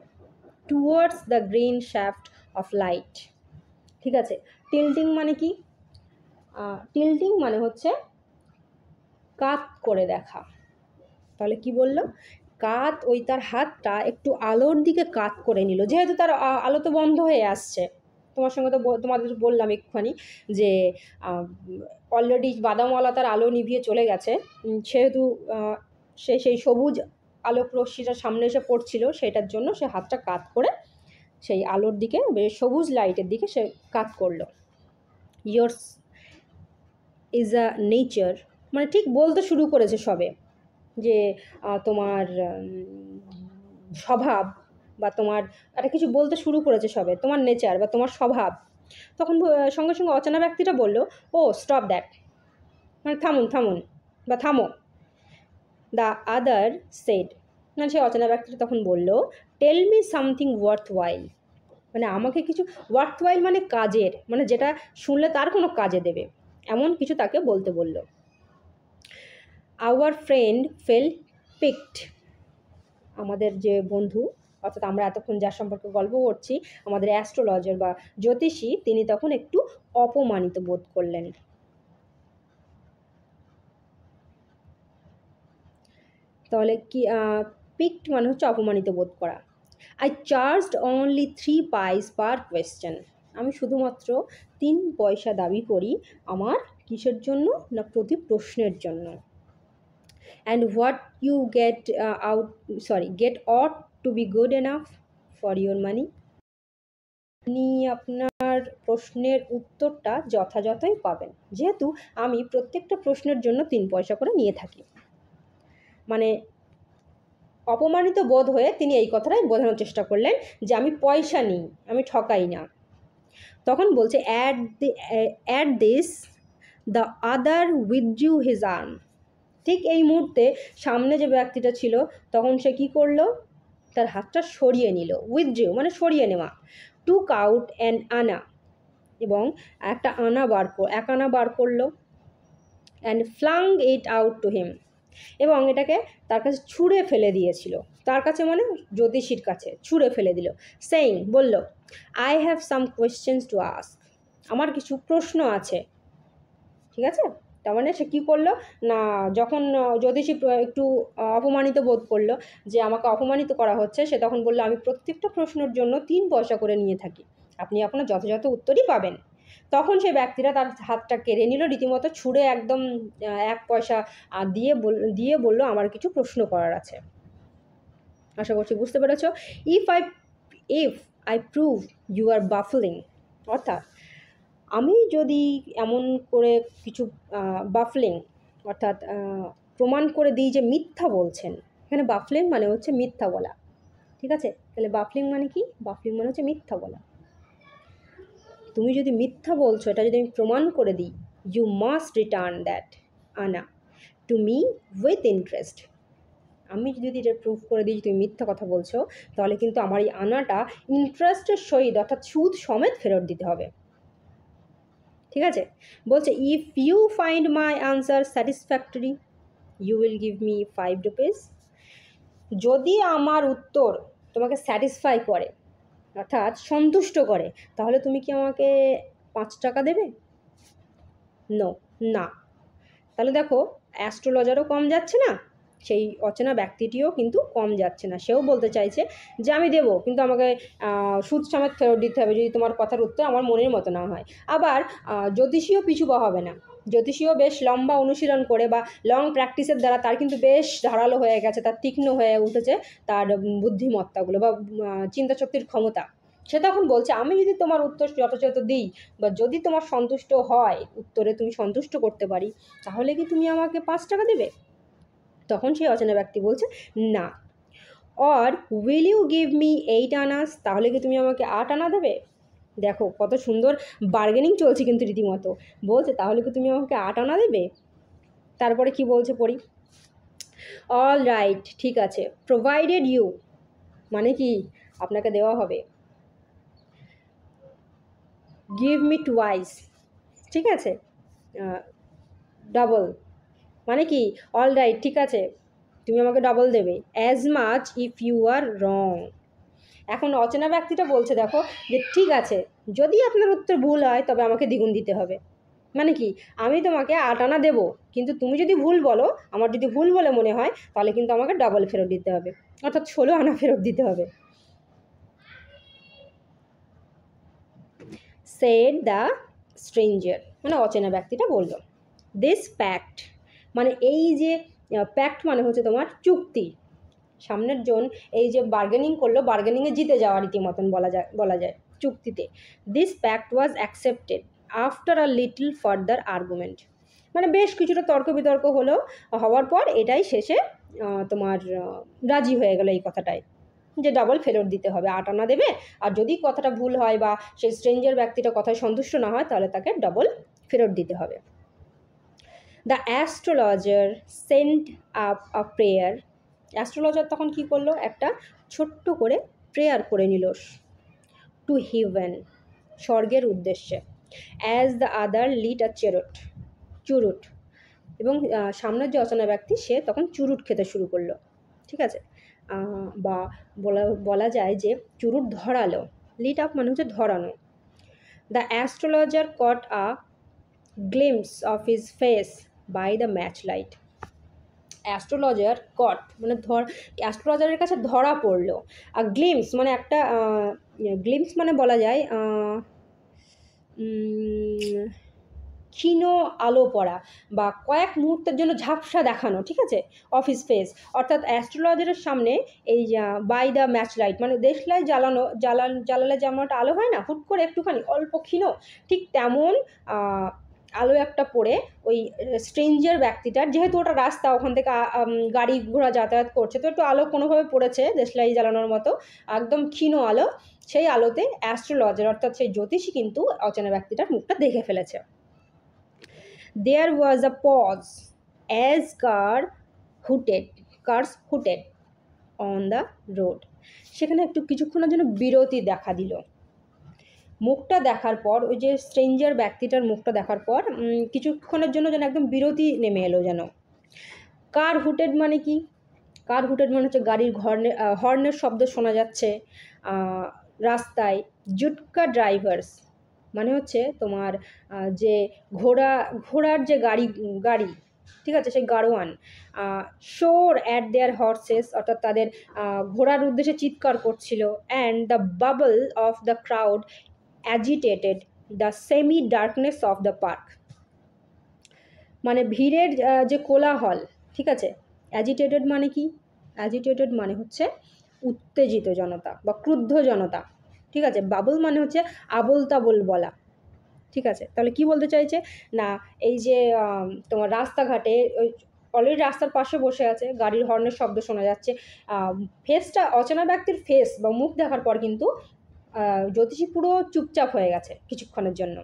towards the green shaft of light। ঠিক আছে, টিল্টিং মানে কি? টিল্টিং মানে হচ্ছে কাত করে দেখা। তাহলে কি বললো, কাত, ওই তার হাতটা একটু আলোর দিকে কাত করে নিল, যেহেতু তার আলো তো বন্ধ হয়ে আসছে। তোমার সঙ্গে তো তোমাদের বললাম একটুখানি যে অলরেডি বাদামওয়ালা তার আলো নিভিয়ে চলে গেছে, সেহেতু সে সেই সবুজ আলোক রশ্মিটা সামনে এসে পড়ছিল, সেটার জন্য সে হাতটা কাত করে সেই আলোর দিকে, সবুজ লাইটের দিকে সে কাত করলো। ইয়ার্স ইজ আ নেচার, মানে ঠিক বলতে শুরু করেছে সবে যে তোমার স্বভাব বা তোমার একটা কিছু বলতে শুরু করেছে সবে, তোমার নেচার বা তোমার স্বভাব। তখন সঙ্গে সঙ্গে অচেনা ব্যক্তিটা বলল, ও স্টপ দ্যাট, মানে থামুন থামুন বা থামো। দ্য আদার সেড, মানে সেই অচেনা ব্যক্তিটা তখন বলল, টেল মি সামথিং ওয়ার্থ ওয়াইল, মানে আমাকে কিছু, ওয়ার্থ ওয়াইল মানে কাজের, মানে যেটা শুনলে তার কোনো কাজে দেবে, এমন কিছু তাকে বলতে বলল। আওয়ার ফ্রেন্ড ফেল পিকড, আমাদের যে বন্ধু, অর্থাৎ আমরা এতক্ষণ যার সম্পর্কে গল্প করছি, আমাদের অ্যাস্ট্রোলজার বা জ্যোতিষী, তিনি তখন একটু অপমানিত বোধ করলেন। তাহলে কি পিকড মানে হচ্ছে অপমানিত বোধ করা। আই চার্জড অনলি 3 পাইস পার কোয়েশ্চেন, আমি শুধুমাত্র 3 পয়সা দাবি করি আমার কিসের জন্য, না প্রতি প্রশ্নের জন্য। And what you get ought to be good enough for your money, আপনি আপনার প্রশ্নের উত্তরটা যথাযথই পাবেন, যেহেতু আমি প্রত্যেকটা প্রশ্নের জন্য 3 পয়সা করে নিয়ে থাকি। মানে অপমানিত বোধ হয়ে তিনি এই কথাটাই বোঝানোর চেষ্টা করলেন যে আমি পয়সা নিই, আমি ঠকাই না। তখন বলছে at this the other withdraw his arm, ঠিক এই মুহূর্তে সামনে যে ব্যক্তিটা ছিল তখন সে কী করলো, তার হাতটা সরিয়ে নিল। উইথড্রু মানে সরিয়ে নেওয়া। টুক আউট অ্যান আনা, এবং একটা আনা এক আনা বার করলো। And flung it out to him, এবং এটাকে তার কাছে ছুঁড়ে ফেলে দিয়েছিল। তার কাছে মানে জ্যোতিষীর কাছে ছুঁড়ে ফেলে দিল। সেইং, বলল, I have some questions to ask, আমার কিছু প্রশ্ন আছে। ঠিক আছে, তার মানে সে কী করলো না, যখন জ্যোতিষী একটু অপমানিত বোধ করলো যে আমাকে অপমানিত করা হচ্ছে, সে তখন বললো, আমি প্রত্যেকটা প্রশ্নের জন্য 3 পয়সা করে নিয়ে থাকি, আপনি আপনার যথাযথ উত্তরই পাবেন। তখন সেই ব্যক্তিরা তার হাতটা কেড়ে নিল, রীতিমতো ছুঁড়ে একদম 1 পয়সা দিয়ে বলল, আমার কিছু প্রশ্ন করার আছে। আশা করছি বুঝতে পেরেছ। If I prove you are baffling, অর্থাৎ আমি যদি এমন করে কিছু বাফলিং, অর্থাৎ প্রমাণ করে দিই যে মিথ্যা বলছেন। এখানে বাফলিং মানে হচ্ছে মিথ্যা বলা। ঠিক আছে, তাহলে বাফলিং মানে কি? বাফলিং মানে হচ্ছে মিথ্যা বলা। তুমি যদি মিথ্যা বলছো, এটা যদি আমি প্রমাণ করে দিই, ইউ মাস্ট রিটার্ন দ্যাট আনা টু মি উইথ ইন্টারেস্ট, আমি যদি এটা প্রুভ করে দিই তুমি মিথ্যা কথা বলছো, তাহলে কিন্তু আমার এই আনাটা ইন্টারেস্টের সহিত, অর্থাৎ সুদ সমেত ফেরত দিতে হবে। ঠিক আছে, বলছে, if you find my answer satisfactory you will give me 5 rupees, যদি আমার উত্তর তোমাকে স্যাটিসফাই করে, অর্থাৎ সন্তুষ্ট করে, তাহলে তুমি কি আমাকে 5 টাকা দেবে? না। তাহলে দেখো, অ্যাস্ট্রোলজারও কম যাচ্ছে না, সেই অচেনা ব্যক্তিটিও কিন্তু কম যাচ্ছে না। সেও বলতে চাইছে যে আমি দেবো, কিন্তু আমাকে সুদ সমেত ফেরত দিতে হবে যদি তোমার কথার উত্তর আমার মনের মতো না হয়। আবার জ্যোতিষীও পিছু পা হবে না। জ্যোতিষীও বেশ লম্বা অনুশীলন করে বা লং প্র্যাকটিসের দ্বারা তার কিন্তু বেশ ধারালো হয়ে গেছে, তার তীক্ষ্ণ হয়ে উঠেছে তার বুদ্ধিমত্তাগুলো বা চিন্তাশক্তির ক্ষমতা। সে তখন বলছে, আমি যদি তোমার উত্তর যথাযথ দিই বা যদি তোমার সন্তুষ্ট হয়, উত্তরে তুমি সন্তুষ্ট করতে পারি, তাহলে কি তুমি আমাকে 5 টাকা দেবে? তখন সেই অচেনা ব্যক্তি বলছে, না। Or will you give me 8 annas, তাহলে কি তুমি আমাকে 8 আনা দেবে? দেখো কত সুন্দর বার্গেনিং চলছে কিন্তু রীতিমতো। বলছে, তাহলে কি তুমি আমাকে 8 আনা দেবে? তারপরে কি বলছে পড়ি। অল রাইট, ঠিক আছে, প্রোভাইডেড ইউ, মানে কি আপনাকে দেওয়া হবে। গিভ মি টুয়াইস, ঠিক আছে, ডাবল মানে কি অল রাইট, ঠিক আছে, তুমি আমাকে ডাবল দেবে। As much if you are wrong. এখন অচেনা ব্যক্তিটা বলছে দেখো যে ঠিক আছে, যদি আপনার উত্তর ভুল হয় তবে আমাকে দ্বিগুণ দিতে হবে। মানে কি, আমি তোমাকে 8 আনা দেবো, কিন্তু তুমি যদি ভুল বলো, আমার যদি ভুল বলে মনে হয়, তাহলে কিন্তু আমাকে ডাবল ফেরত দিতে হবে, অর্থাৎ 16 আনা ফেরত দিতে হবে। সেড দ্য স্ট্রেঞ্জার, মানে অচেনা ব্যক্তিটা বলল। দিস প্যাক্ট, মানে এই যে প্যাক্ট মানে হচ্ছে তোমার চুক্তি। সামনের জন এই যে বার্গেনিং করলো, বার্গেনিংয়ে জিতে যাওয়া রীতিমতন বলা যায় চুক্তিতে। This pact was accepted after a little further argument, মানে বেশ কিছুটা তর্ক বিতর্ক হলো, হওয়ার পর এটাই শেষে তোমার রাজি হয়ে গেল এই কথাটাই, যে ডাবল ফেরত দিতে হবে, 8 আনা দেবে, আর যদি কথাটা ভুল হয় বা সেই স্ট্রেঞ্জার ব্যক্তিটা কথায় সন্তুষ্ট না হয়, তাহলে তাকে ডাবল ফেরত দিতে হবে। The astrologer Saint up a prayer, astrologer তখন কি করলো, একটা ছোট্ট করে প্রেয়ার করে নিল টু হেভেন, স্বর্গের উদ্দেশ্যে। As the other lit a cheroot, এবং সামনের যে অচেনা ব্যক্তি সে তখন চুরুট খেতে শুরু করলো, ঠিক আছে, বা বলা যায় যে চুরুট ধরালো। লিড আপ মানে হচ্ছে ধরানো। The astrologer caught a glimpse of his face by the match light. Astrologer caught মানে অ্যাস্ট্রোলজারের কাছে ধরা পড়লো। আর গ্লিমস মানে একটা গ্লিমস মানে বলা যায় ক্ষীণ আলো পড়া বা কয়েক মুহূর্তের জন্য ঝাপসা দেখানো, ঠিক আছে, অফিস ফেস, অর্থাৎ অ্যাস্ট্রোলজারের সামনে এই বাই দ্য ম্যাচ লাইট মানে দেশলাই জ্বালালে যেমন একটা আলো হয় না, হুট করে একটুখানি অল্প ক্ষীণ, ঠিক তেমন আলো একটা পড়ে ওই স্ট্রেঞ্জার ব্যক্তিটার, যেহেতু ওটা রাস্তা, ওখান থেকে গাড়ি ঘোড়া যাতায়াত করছে, তো একটু আলো কোনোভাবে পড়েছে দেশলাই জ্বালানোর মতো, একদম ক্ষীণ আলো, সেই আলোতে অ্যাস্ট্রোলজার অর্থাৎ সেই জ্যোতিষী কিন্তু অচেনা ব্যক্তিটার মুখটা দেখে ফেলেছে। There was a pause as cars hooted on the road. সেখানে একটু কিছুক্ষণের জন্য বিরতি দেখা দিল। মুখটা দেখার পর, ওই যে স্ট্রেঞ্জার ব্যক্তিটার মুখটা দেখার পর কিছুক্ষণের জন্য যেন একদম বিরতি নেমে এলো যেন। কার হুটেড মানে কি, কার হুটেড মানে হচ্ছে গাড়ির হর্নের শব্দ শোনা যাচ্ছে রাস্তায়। জুটকা ড্রাইভার্স মানে হচ্ছে তোমার যে ঘোড়ার যে গাড়ি, ঠিক আছে, সেই গাড়োয়ান শোর অ্যাট দেয়ার হর্সেস, অর্থাৎ তাদের ঘোড়ার উদ্দেশ্যে চিৎকার করছিল। And the bubble of the crowd agitated the semi darkness of the park, মানে ভিড়ের যে কোলাহল, ঠিক আছে। অ্যাজিটেটেড মানে কি, অ্যাজিটেটেড মানে হচ্ছে উত্তেজিত জনতা বা ক্রুদ্ধ জনতা, ঠিক আছে। বাবল মানে হচ্ছে আবোল তাবোল বলা, ঠিক আছে। তাহলে কি বলতে চাইছে না, এই যে তোমার রাস্তাঘাটে ওই অলরেডি রাস্তার পাশে বসে আছে, গাড়ির হর্নের শব্দ শোনা যাচ্ছে, ফেসটা অচেনা ব্যক্তির ফেস বা মুখ দেখার পর কিন্তু জ্যোতিষী পুরো চুপচাপ হয়ে গেছে কিছুক্ষণের জন্য,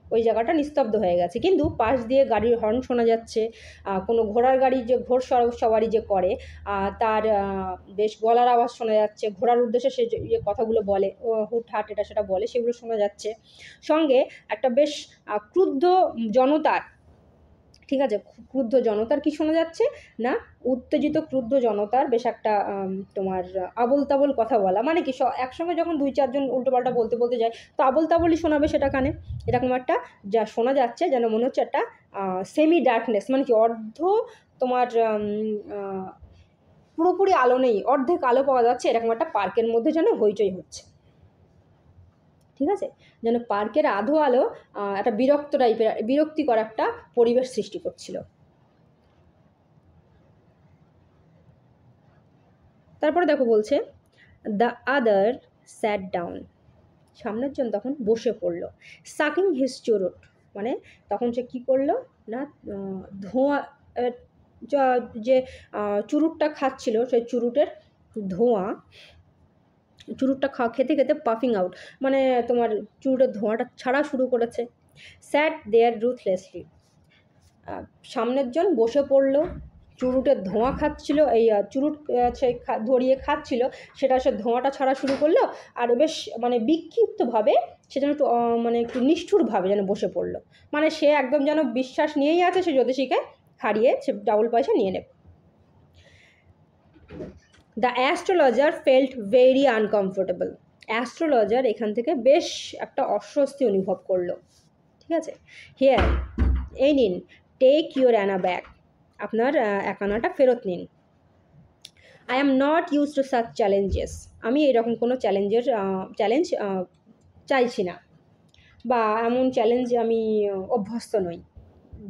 ওই জায়গাটা নিস্তব্ধ হয়ে গেছে, কিন্তু পাশ দিয়ে গাড়ির হর্ন শোনা যাচ্ছে, কোনো ঘোড়ার গাড়ি যে সওয়ারি যে করে তার বেশ গলার আওয়াজ শোনা যাচ্ছে, ঘোড়ার উদ্দেশ্যে সে যে কথাগুলো বলে, হুটহাট এটা সেটা বলে, সেগুলো শোনা যাচ্ছে। সঙ্গে একটা বেশ ক্রুদ্ধ জনতার, ঠিক আছে, ক্রুদ্ধ জনতার কি শোনা যাচ্ছে না, উত্তেজিত ক্রুদ্ধ জনতার বেশ একটা তোমার আবোল তাবোল কথা বলা, মানে কি একসঙ্গে যখন 2-4 জন উল্টোপাল্টা বলতে বলতে যায়, তো আবোল তাবোলই শোনাবে সেটা কানে, এরকম একটা যা শোনা যাচ্ছে যেন মনে হচ্ছে একটা সেমি ডার্কনেস, মানে কি অর্ধ তোমার পুরোপুরি আলো নেই, অর্ধেক আলো পাওয়া যাচ্ছে, এরকম একটা পার্কের মধ্যে যেন হইচই হচ্ছে, ঠিক আছে, যেন পার্কের আধো আলো একটা বিরক্তিকর একটা পরিবেশ সৃষ্টি করছিল। তারপরে দেখো বলছে দ্য আদার স্যাট ডাউন, সামনের জন তখন বসে পড়লো। সাকিং হিজ চুরুট, মানে তখন সে কী করলো না, ধোঁয়া যে চুরুটটা খাচ্ছিল সেই চুরুটের ধোঁয়া, চুরুটটা খেতে খেতে পাফিং আউট, মানে তোমার চুরুটের ধোঁয়াটা ছাড়া শুরু করেছে। স্যাট দেয়ার রুথলেসলি, সামনের জন বসে পড়লো চুরুটের ধোঁয়া খাচ্ছিল, এই চুরুট সে ধরিয়ে খাচ্ছিল, সেটা সে ধোঁয়াটা ছাড়া শুরু করলো, আর বেশ মানে বিক্ষিপ্তভাবে সে যেন একটু মানে একটু নিষ্ঠুরভাবে যেন বসে পড়লো, মানে সে একদম যেন বিশ্বাস নিয়েই আছে সে জ্যোতিষীকে হারিয়ে সে ডাবল পয়সা নিয়ে নেবে। The astrologer felt very uncomfortable. Astrologer এখান থেকে বেশ একটা অস্বস্তি অনুভব করলো, ঠিক আছে। হিয়ার, এই নিন, টেক ইউর অ্যানা ব্যাক, আপনার এক আনাটা ফেরত নিন। I am not use to such challenges, আমি এরকম কোনো চ্যালেঞ্জ চাইছি না, বা এমন চ্যালেঞ্জ আমি অভ্যস্ত নই।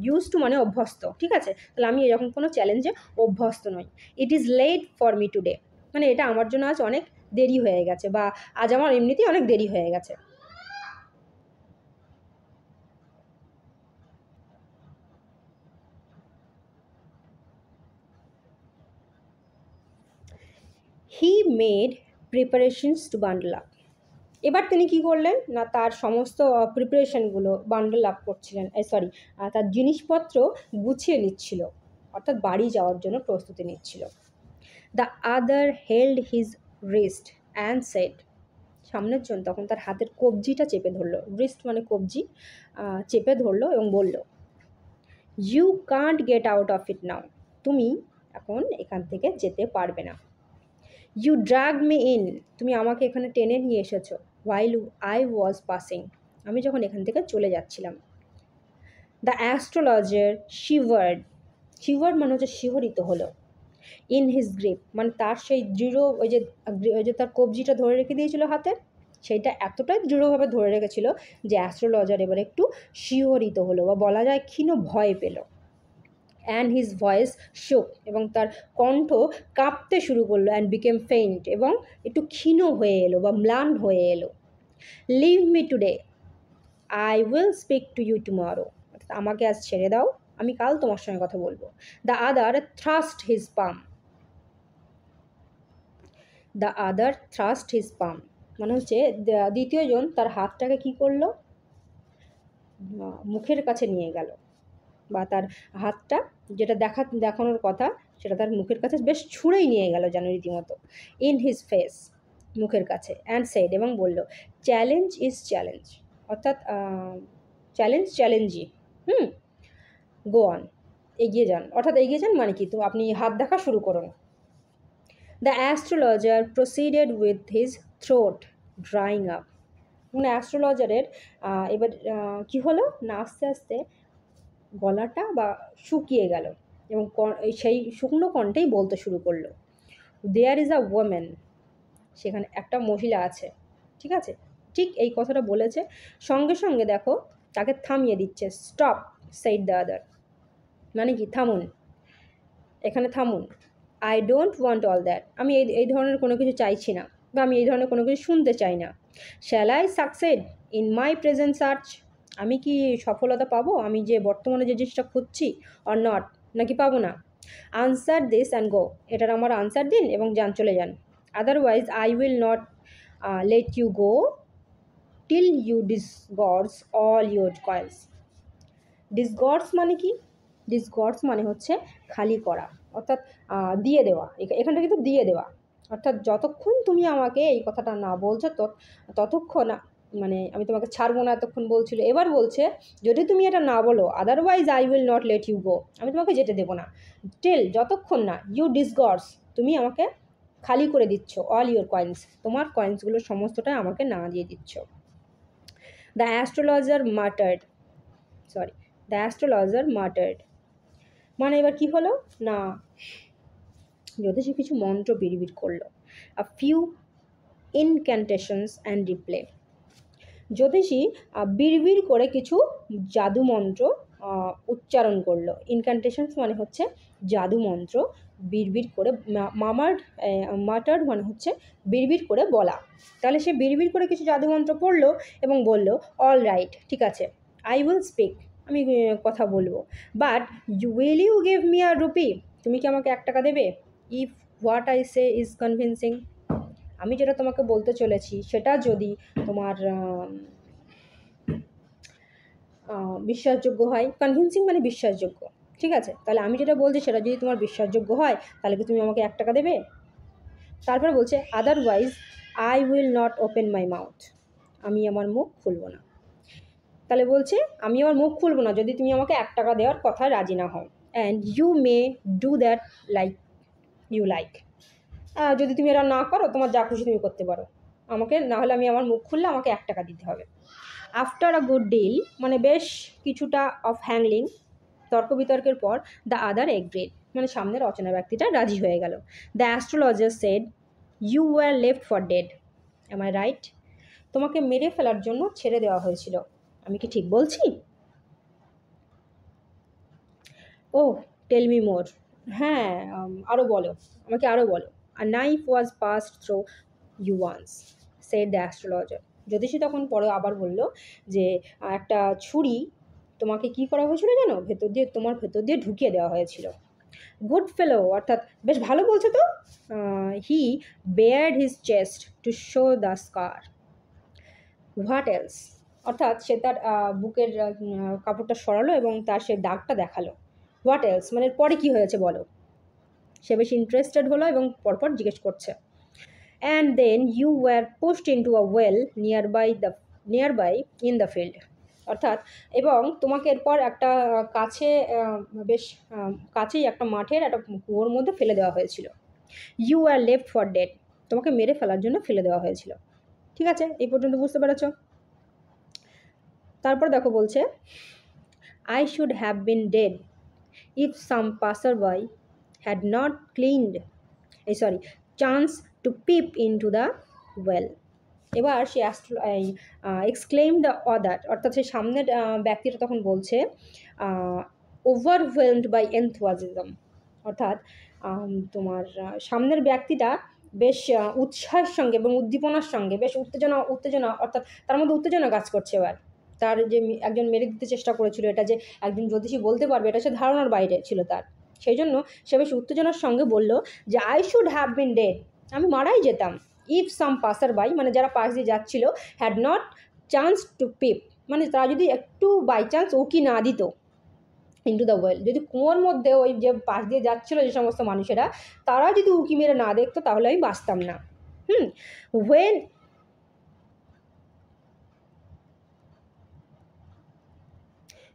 ইউজ টু মানে অভ্যস্ত, ঠিক আছে, তাহলে আমি এরকম কোনো চ্যালেঞ্জে অভ্যস্ত নই। It is late for me today, মানে এটা আমার জন্য আজ অনেক দেরি হয়ে গেছে, বা আজ আমার এমনিতেই অনেক দেরি হয়ে গেছে। He made preparations to bundle up, এবার তিনি কী করলেন না, তার সমস্ত প্রিপারেশনগুলো বান্ডল আপ করছিলেন, সরি, তার জিনিসপত্র গুছিয়ে নিচ্ছিল, অর্থাৎ বাড়ি যাওয়ার জন্য প্রস্তুতি নিচ্ছিল। The other held his wrist and said, সামনের জন তখন তার হাতের কবজিটা চেপে ধরলো, রিস্ট মানে কবজি, চেপে ধরলো এবং বলল, you can't get out of it now, তুমি এখন এখান থেকে যেতে পারবে না। ইউ ড্রাগ মি ইন, তুমি আমাকে এখানে টেনে নিয়ে এসেছো, হোয়াইল আই ওয়াজ পাসিং, আমি যখন এখান থেকে চলে যাচ্ছিলাম। দ্য অ্যাস্ট্রোলজার শিভার্ড, শিভার্ড মানে হচ্ছে শিহরিত হলো, ইন হিজ গ্রিপ মানে তার সেই দৃঢ় ওই যে তার কবজিটা ধরে রেখে দিয়েছিল হাতে, সেইটা এতটাই দৃঢ়ভাবে ধরে রেখেছিল যে অ্যাস্ট্রোলজার এবার একটু শিহরিত হলো, বা বলা যায় ক্ষীণ ভয় পেল। অ্যান্ড হিজ ভয়েস শোক, এবং তার কণ্ঠ কাঁপতে শুরু করলো, অ্যান্ড বিকেম ফেইন্ট, এবং একটু ক্ষীণ হয়ে এলো বা ম্লান হয়ে এলো। Leave me today, I will speak to you tomorrow, অর্থাৎ আমাকে আজ ছেড়ে দাও, আমি কাল তোমার সঙ্গে কথা বলবো। The other thrust his palm, the other thrust his palm মানে হচ্ছে দ্বিতীয় জন তার হাতটাকে কি করলো, মুখের কাছে নিয়ে গেল, বা তার হাতটা যেটা দেখানোর কথা সেটা তার মুখের কাছে বেশ ছুঁড়েই নিয়ে গেল যেন রীতিমতো, ইন হিজ ফেস, মুখের কাছে, অ্যান্ড সেড, এবং বলল, চ্যালেঞ্জ ইজ চ্যালেঞ্জ, অর্থাৎ চ্যালেঞ্জই, গো অন, এগিয়ে যান, অর্থাৎ এগিয়ে যান মানে কি, তো আপনি হাত দেখা শুরু করুন। The astrologer proceeded with his throat drawing up, মানে অ্যাস্ট্রোলজারের এবার কী হলো না, আস্তে আস্তে গলাটা বা শুকিয়ে গেল, এবং সেই শুকনো কণ্ঠেই বলতে শুরু করলো, দেয়ার ইজ আ ওয়ামেন, সেখানে একটা মহিলা আছে, ঠিক আছে, ঠিক এই কথাটা বলেছে, সঙ্গে সঙ্গে দেখো তাকে থামিয়ে দিচ্ছে, স্টপ সেইড দ্য আদার, মানে কি থামুন, এখানে থামুন। I don't want all that, আমি এই ধরনের কোনো কিছু চাইছি না, বা আমি এই ধরনের কোনো কিছু শুনতে চাই না। Shall I succeed in my present search, আমি কি সফলতা পাবো আমি যে বর্তমানে যে জিনিসটা খুঁজছি, অর নট, নাকি পাবো না। আনসার দিস অ্যান্ড গো, এটার আমার আনসার দিন এবং চলে যান। Otherwise I will not let you go till you disgorge all your coins. Disgorge মানে কি, ডিসগর্জ মানে হচ্ছে খালি করা, অর্থাৎ দিয়ে দেওয়া, এখানটা কিন্তু দিয়ে দেওয়া, অর্থাৎ যতক্ষণ তুমি আমাকে এই কথাটা না বলছো ততক্ষণ মানে আমি তোমাকে ছাড়বো না, এতক্ষণ বলছিল, এবার বলছে যদি তুমি এটা না বলো, otherwise I will not let you go, আমি তোমাকে যেতে দেবো না, টিল যতক্ষণ না ইউ ডিসগর্জ, তুমি আমাকে খালি করে দিচ্ছ, অল ইউর কয়েন্স, তোমার কয়েন্সগুলো সমস্তটাই আমাকে না দিয়ে দিচ্ছ। The astrologer muttered, sorry, the astrologer muttered মানে এবার কি হলো না, জ্যোতিষী কিছু মন্ত্র বিড়বিড় করলো, আ ফিউ ইনক্যান্টেশনস অ্যান্ড রিপ্লে, জ্যোতিষী বিড়বিড় করে কিছু জাদু মন্ত্র উচ্চারণ করলো। ইনক্যান্টেশনস মানে হচ্ছে জাদু মন্ত্র, বিড়বিড় করে, মাটার্ড মানে হচ্ছে বিড়বিড় করে বলা, তাহলে সে বিড়বিড় করে কিছু জাদু মন্ত্র পড়লো এবং বলল, অল রাইট, ঠিক আছে, আই উইল স্পিক, আমি কথা বলবো, but will you give me a rupee, তুমি কি আমাকে 1 টাকা দেবে, if what I say is convincing, আমি যেটা তোমাকে বলতে চলেছি সেটা যদি তোমার বিশ্বাসযোগ্য হয়, কনভিনসিং মানে বিশ্বাসযোগ্য, ঠিক আছে, তাহলে আমি যেটা বলছি সেটা যদি তোমার বিশ্বাসযোগ্য হয় তাহলে কি তুমি আমাকে 1 টাকা দেবে? তারপরে বলছে otherwise I will not open my mouth, আমি আমার মুখ খুলব না। তাহলে বলছে আমি আমার মুখ খুলব না যদি তুমি আমাকে 1 টাকা দেওয়ার কথায় রাজি না হও, and you may do that like you like, যদি তুমি এটা না করো তোমার যা খুশি তুমি করতে পারো, আমাকে না হলে আমি আমার মুখ খুললে আমাকে 1 টাকা দিতে হবে। আফটার আ গুড ডিল, মানে বেশ কিছুটা অফ হ্যাংলিং, তর্ক বিতর্কের পর দ্য আদার এগ্রিড, মানে সামনের অচেনা ব্যক্তিটা রাজি হয়ে গেল। The astrologer said you were left for dead, am I right, তোমাকে মেরে ফেলার জন্য ছেড়ে দেওয়া হয়েছিল, আমি কি ঠিক বলছি? ও টেল মি মোর, হ্যাঁ আরও বলো, আমাকে আরও বলো। A knife was passed through you once, said the astrologer, জ্যোতিষী তখন পরে আবার বলল যে একটা ছুরি তোমাকে কি করা হয়েছিল জানো, তোমার ভেতর দিয়ে ঢুকিয়ে দেওয়া হয়েছিল। গুড ফেলো, অর্থাৎ বেশ ভালো বলছে তো। He bared his chest to show the scar, what else, অর্থাৎ সে তার বুকের কাপড়টা সরালো এবং তার সে দাগটা দেখালো। হোয়াট এলস মানে পরে কি হয়েছে বলো, সে বেশ ইন্টারেস্টেড হলো এবং পরপর জিজ্ঞেস করছে। And then you were pushed into a well nearby in the field, অর্থাৎ এবং তোমাকে এরপর একটা কাছে বেশ কাছেই একটা মাঠের একটা কুয়োর মধ্যে ফেলে দেওয়া হয়েছিল। You are left for dead, তোমাকে মেরে ফেলার জন্য ফেলে দেওয়া হয়েছিল। ঠিক আছে, এই পর্যন্ত বুঝতে পেরেছ? তারপর দেখো বলছে I should have been dead if some passer by had not cleaned chance to peep into the well. এবার সে এক্সক্লেম দ্য অদার, অর্থাৎ সে সামনের ব্যক্তিটা তখন বলছে ওভারওয়েলমড বাই এনথুয়াজিজম, অর্থাৎ তোমার সামনের ব্যক্তিটা বেশ উৎসাহের সঙ্গে এবং উদ্দীপনার সঙ্গে বেশ উত্তেজনা অর্থাৎ তার মধ্যে উত্তেজনা কাজ করছে। এবার তার যে একজন মেরে দিতে চেষ্টা করেছিল, এটা যে একজন জ্যোতিষী বলতে পারবে এটা সে ধারণার বাইরে ছিল তার, সেই জন্য সে বেশ উত্তেজনার সঙ্গে বলল যে I should have been dead, আমি মারাই যেতাম। ইফ সাম পাসার বাই, মানে যারা পাশ দিয়ে যাচ্ছিল, হ্যাড নট চান্স টু পিপ, মানে তারা যদি একটু বাই চান্স উকি না দিত ইন্টু দ্য ওয়েল, যদি কুয়োর মধ্যে ওই যে পাশ দিয়ে যাচ্ছিলো যে সমস্ত মানুষেরা, তারা যদি উকি মেরে না দেখতো তাহলে আমি বাঁচতাম না।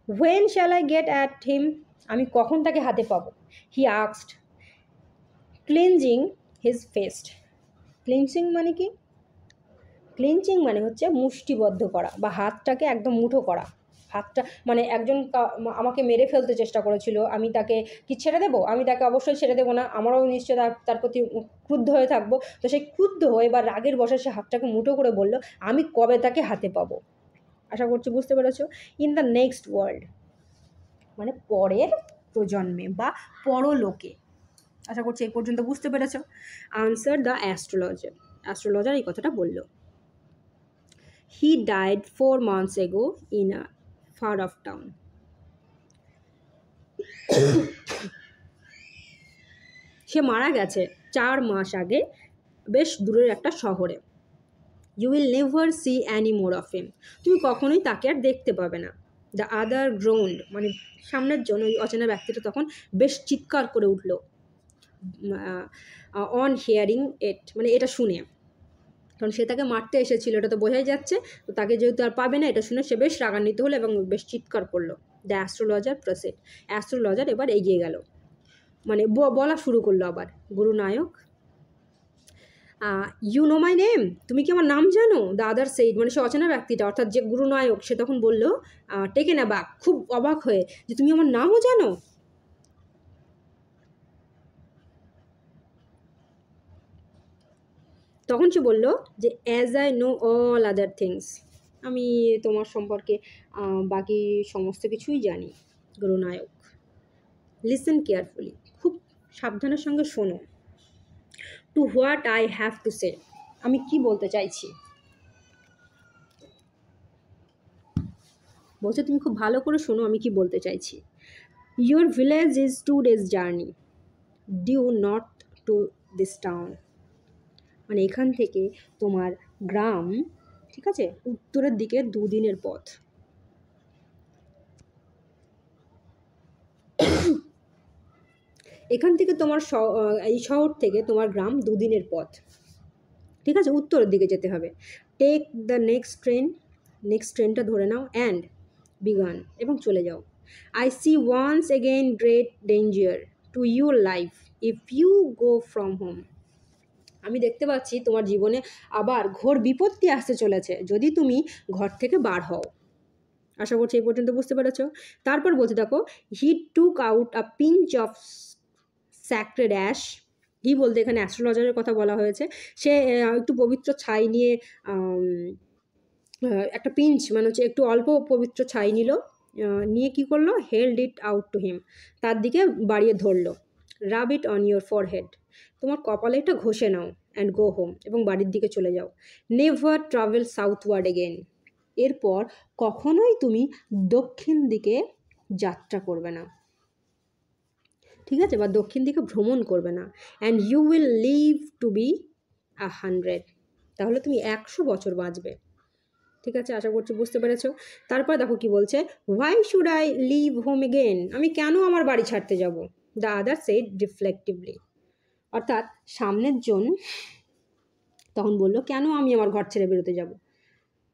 When shall I get at him, আমি কখন তাকে হাতে পাবো? He asked cleansing his fest, cleansing মানে কি? ক্লিনচিং মানে হচ্ছে মুষ্টিবদ্ধ করা বা হাতটাকে একদম মুঠো করা। হাতটা মানে একজন আমাকে মেরে ফেলতে চেষ্টা করেছিল, আমি তাকে কি ছেড়ে দেবো? আমি তাকে অবশ্যই ছেড়ে দেবো না, আমারও নিশ্চয়ই তার প্রতি ক্রুদ্ধ হয়ে থাকবো। তো সেই ক্রুদ্ধ হয়ে বা রাগের বশে সে হাতটাকে মুঠো করে বলল আমি কবে তাকে হাতে পাবো। আশা করছি বুঝতে পেরেছো। ইন দ্য নেক্সট ওয়ার্ল্ড মানে পরের প্রজন্মে বা পরলোকে। আশা করছি এই পর্যন্ত বুঝতে পেরেছো। আনসার দ্য অ্যাস্ট্রোলজার, অ্যাস্ট্রোলজার এই কথাটা বলল। He died 4 months ago in a far off town. সে মারা গেছে 4 মাস আগে বেশ দূরের একটা শহরে। You will never see any more of him. তুমি কখনোই তাকে আর দেখতে পাবে না। The other groaned, মানে সামনের জন ওই অচেনা ব্যক্তিটা তখন বেশ চিৎকার করে উঠল অন হিয়ারিং ইট, মানে এটা শুনে, কারণ সে তাকে মারতে এসেছিল এটা তো বোঝাই যাচ্ছে, তো তাকে যেহেতু আর পাবে না এটা শুনে সে বেশ রাগান্বিত হলো এবং বেশ চিৎকার করলো। দ্য অ্যাস্ট্রোলজার প্রসেড, অ্যাস্ট্রোলজার এবার এগিয়ে গেল, মানে বলা শুরু করলো আবার। Gurunayak you know my name, তুমি কি আমার নাম জানো? দ্য আদার সেইড, মানে সে অচেনা ব্যক্তিটা অর্থাৎ যে গুরুনায়ক সে তখন বলল টেকেন অ্যাবাক, খুব অবাক হয়ে, যে তুমি আমার নামও জানো? তখন সে বলল যে as I know all other things, আমি তোমার সম্পর্কে বাকি সমস্ত কিছুই জানি। গুরুনায়ক লিসেন কেয়ারফুলি, খুব সাবধানের সঙ্গে শোনো। To what I have to say, আমি কি বলতে চাইছি। বলছে তুমি খুব ভালো করে শোনো আমি কি বলতে চাইছি। Your village is 2 days journey due north to this town, মানে এখান থেকে তোমার গ্রাম, ঠিক আছে, উত্তরের দিকে 2 দিনের পথ। এখান থেকে তোমার এই শহর থেকে তোমার গ্রাম 2 দিনের পথ, ঠিক আছে, উত্তরের দিকে যেতে হবে। টেক দ্য নেক্সট ট্রেনটা ধরে নাও অ্যান্ড বিগান, এবং চলে যাও। I see once again great danger to your life if you go from home. আমি দেখতে পাচ্ছি তোমার জীবনে আবার ঘোর বিপত্তি আসতে চলেছে যদি তুমি ঘর থেকে বার হও। আশা করছি এই পর্যন্ত বুঝতে পেরেছ। তারপর বলতে দেখো, he took out a pinch of sacred ash. He বলতে এখানে অ্যাস্ট্রোলজারের কথা বলা হয়েছে। সে একটু পবিত্র ছাই নিয়ে একটা পিঞ্চ মানে হচ্ছে একটু অল্প পবিত্র ছাই নিল, নিয়ে কী করলো, held it out to him, তার দিকে বাড়িয়ে ধরলো। রাব ইট অন ইউর ফরহেড, তোমার কপালে এটা ঘষে নাও, অ্যান্ড গো হোম, এবং বাড়ির দিকে চলে যাও। নেভার ট্রাভেল সাউথওয়ার্ড এগেন, এরপর কখনোই তুমি দক্ষিণ দিকে যাত্রা করবে না, ঠিক আছে, বা দক্ষিণ দিকে ভ্রমণ করবে না। And you will live to be 100, তাহলে তুমি 100 বছর বাঁচবে, ঠিক আছে। আশা করছি বুঝতে পেরেছো। তারপর দেখো কি বলছে, why should I leave home again, আমি কেন আমার বাড়ি ছাড়তে যাব। দ্য আদার সেড রিফ্লেক্টিভলি, অর্থাৎ সামনের জন তখন বলল, কেন আমি আমার ঘর ছেড়ে বেরোতে যাব,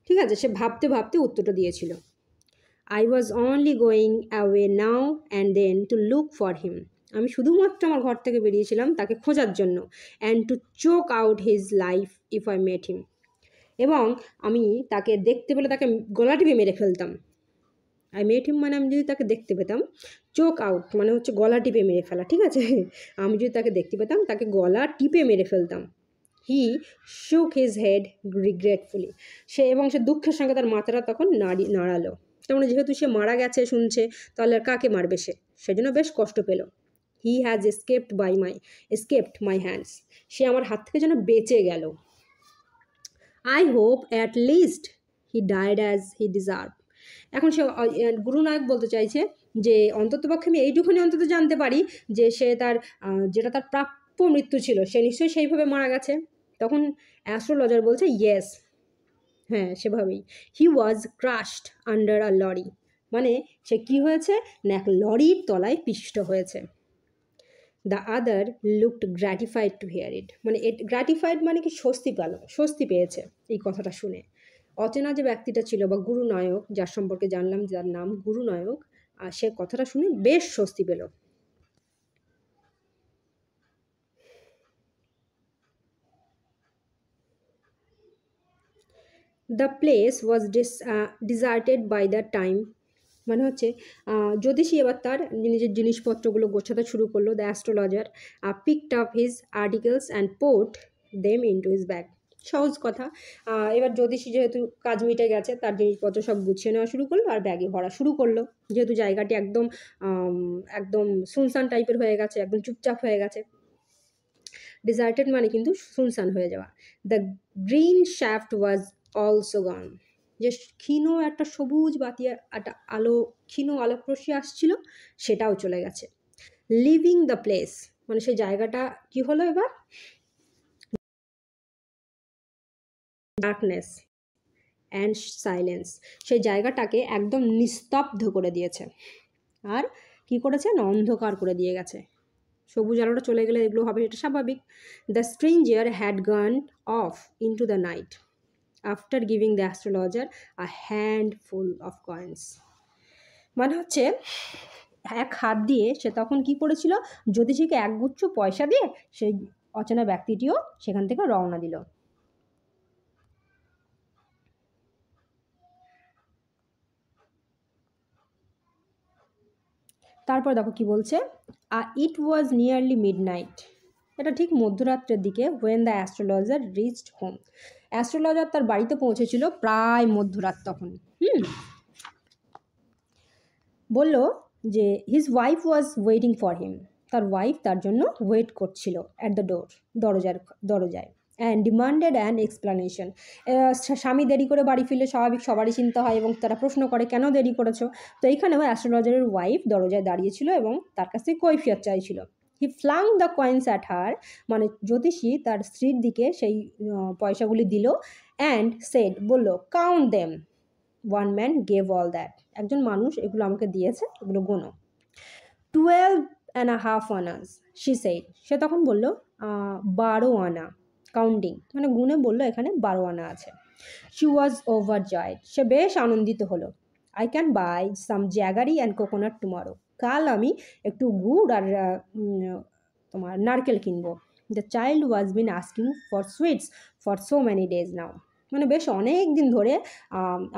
ঠিক আছে, সে ভাবতে ভাবতে উত্তরটা দিয়েছিল। I was only going away now and then to look for him, আমি শুধুমাত্র আমার ঘর থেকে বেরিয়েছিলাম তাকে খোঁজার জন্য। And to choke out his life if I met him, এবং আমি তাকে দেখতে পেলে তাকে গলা টিপে মেরে ফেলতাম। আই মেট হিম মানে আমি যদি তাকে দেখতে পেতাম, চোক আউট মানে হচ্ছে গলা টিপে মেরে ফেলা, ঠিক আছে, আমি যদি তাকে দেখতে পেতাম তাকে গলা টিপে মেরে ফেলতাম। হি শুক হিজ হেড রিগ্রেটফুলি, সে দুঃখের সঙ্গে তার মাথাটা তখন নাড়ালো। তার মানে যেহেতু সে মারা গেছে শুনছে, তাহলে আর কাকে মারবে সে, সেজন্য বেশ কষ্ট পেল। He has escaped my hands, সে আমার হাত থেকে যেন বেঁচে গেল। I hope at least he died as he deserve, এখন সে গুরুনায়ক বলতে চাইছে যে অন্ততপক্ষে আমি এইটুকুনি অন্তত জানতে পারি যে সে তার যেটা তার প্রাপ্য মৃত্যু ছিল সে নিশ্চয়ই সেইভাবে মারা গেছে। তখন অ্যাস্ট্রোলজার বলছে ইয়েস, হ্যাঁ সেভাবেই। হি ওয়াজ ক্রাশড আন্ডার আ লরি, মানে সে কি হয়েছে না, এক লরির তলায় পিষ্ট হয়েছে। The other looked gratified to hear it, মানে গ্র্যাটিফাইড মানে কি স্বস্তি পেয়েছে এই কথাটা শুনে। অচেনা যে ব্যক্তিটা ছিল বা গুরুনায়ক, যার সম্পর্কে জানলাম যার নাম গুরুনায়ক, আর সে কথাটা শুনে বেশ স্বস্তি পেল। The place was deserted by the time, মানে হচ্ছে জ্যোতিষী এবার তার নিজের জিনিসপত্রগুলো গোছাতে শুরু করলো। The astrologer picked up his articles and put them into his bag, সহজ কথা। এবার জ্যোতিষী যেহেতু কাজ মিটে গেছে, তার জিনিসপত্র সব গুছিয়ে নেওয়া শুরু করলো আর ব্যাগে ভরা শুরু করলো, যেহেতু জায়গাটি একদম একদম সুনসান টাইপের হয়ে গেছে, একদম চুপচাপ হয়ে গেছে। ডিজার্টেড মানে কিন্তু সুনসান হয়ে যাওয়া। The green shaft was also gone, যে ক্ষীণ একটা সবুজ বাতি, একটা ক্ষীণ আলোকরশ্মি আসছিল, সেটাও চলে গেছে। লিভিং দ্য প্লেস মানে সেই জায়গাটা কি হলো এবার, ডার্কনেস অ্যান্ড সাইলেন্স, সেই জায়গাটাকে একদম নিস্তব্ধ করে দিয়েছে। আর কি করেছে না, অন্ধকার করে দিয়ে গেছে। সবুজ আলোটা চলে গেলে এগুলো হবে, এটা স্বাভাবিক। দ্য স্ট্রেঞ্জার হ্যাড গান of into the night after giving the astrologer a handful of coins, মানে হচ্ছে এক হাত দিয়ে সে তখন কি করেছিল, জ্যোতিষীকে একগুচ্ছ পয়সা দিয়ে সেই অচেনা ব্যক্তিটিও সেখান থেকে রওনা দিল। তারপর দেখো কি বলছে, ইট ওয়াজ নিয়ারলি মিডনাইট, এটা ঠিক মধ্যরাত্রের দিকে। When the astrologer reached home, astrologer তার বাড়িতে পৌঁছেছিল প্রায় মধ্যরাত তখন। বলল যে his wife was waiting for him, তার ওয়াইফ তার জন্য ওয়েট করছিল অ্যাট দ্য দরজায়। অ্যান্ড ডিমান্ডেড অ্যান এক্সপ্লানেশন, স্বামী দেরি করে বাড়ি ফিরলে স্বাভাবিক সবারই চিন্তা হয় এবং তারা প্রশ্ন করে কেন দেরি করেছো। তো এইখানেও অ্যাস্ট্রোলজারের ওয়াইফ দরজায় দাঁড়িয়েছিল এবং তার কাছ থেকে কৈফিয়ত চাইছিল। He flung the coins at her, মানে জ্যোতিষী তার স্ত্রীর দিকে সেই পয়সাগুলি দিল। অ্যান্ড সেড, বলল, count them, one man gave all that, একজন মানুষ এগুলো আমাকে দিয়েছে, এগুলো গোনো। 12.5 আনাস শি সেড, সে তখন বলল 12 আনা, কাউন্টিং মানে গুনে বললো এখানে 12 আনা আছে। শি ওয়াজ ওভার জয়েড, সে বেশ আনন্দিত হলো। I can buy some jaggery and coconut tomorrow, কাল আমি একটু গুড় আর তোমার নারকেল কিনবো। The child was been asking for sweets for so many days now, মানে বেশ অনেক দিন ধরে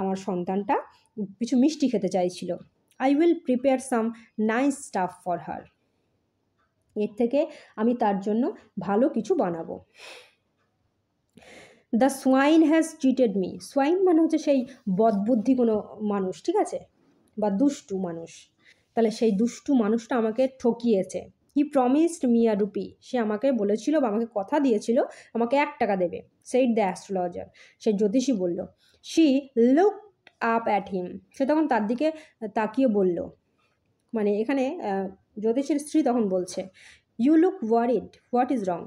আমার সন্তানটা কিছু মিষ্টি খেতে চাইছিল। I will prepare some nice staff for her, এর থেকে আমি তার জন্য ভালো কিছু বানাবো। The swine has cheated me, swine মানে হচ্ছে সেই বদবুদ্ধি কোনো মানুষ, ঠিক আছে, বা দুষ্টু মানুষ, তাহলে সেই দুষ্টু মানুষটা আমাকে ঠকিয়েছে। হি প্রমিসড মি আ রুপি, সে আমাকে বলেছিল বা আমাকে কথা দিয়েছিল আমাকে 1 টাকা দেবে। সেইড দ্য অ্যাস্ট্রোলজার, সেই জ্যোতিষী বলল। She looked up at him, সে তখন তার দিকে তাকিয়ে বলল, মানে এখানে জ্যোতিষীর স্ত্রী তখন বলছে, you look worried, what is wrong,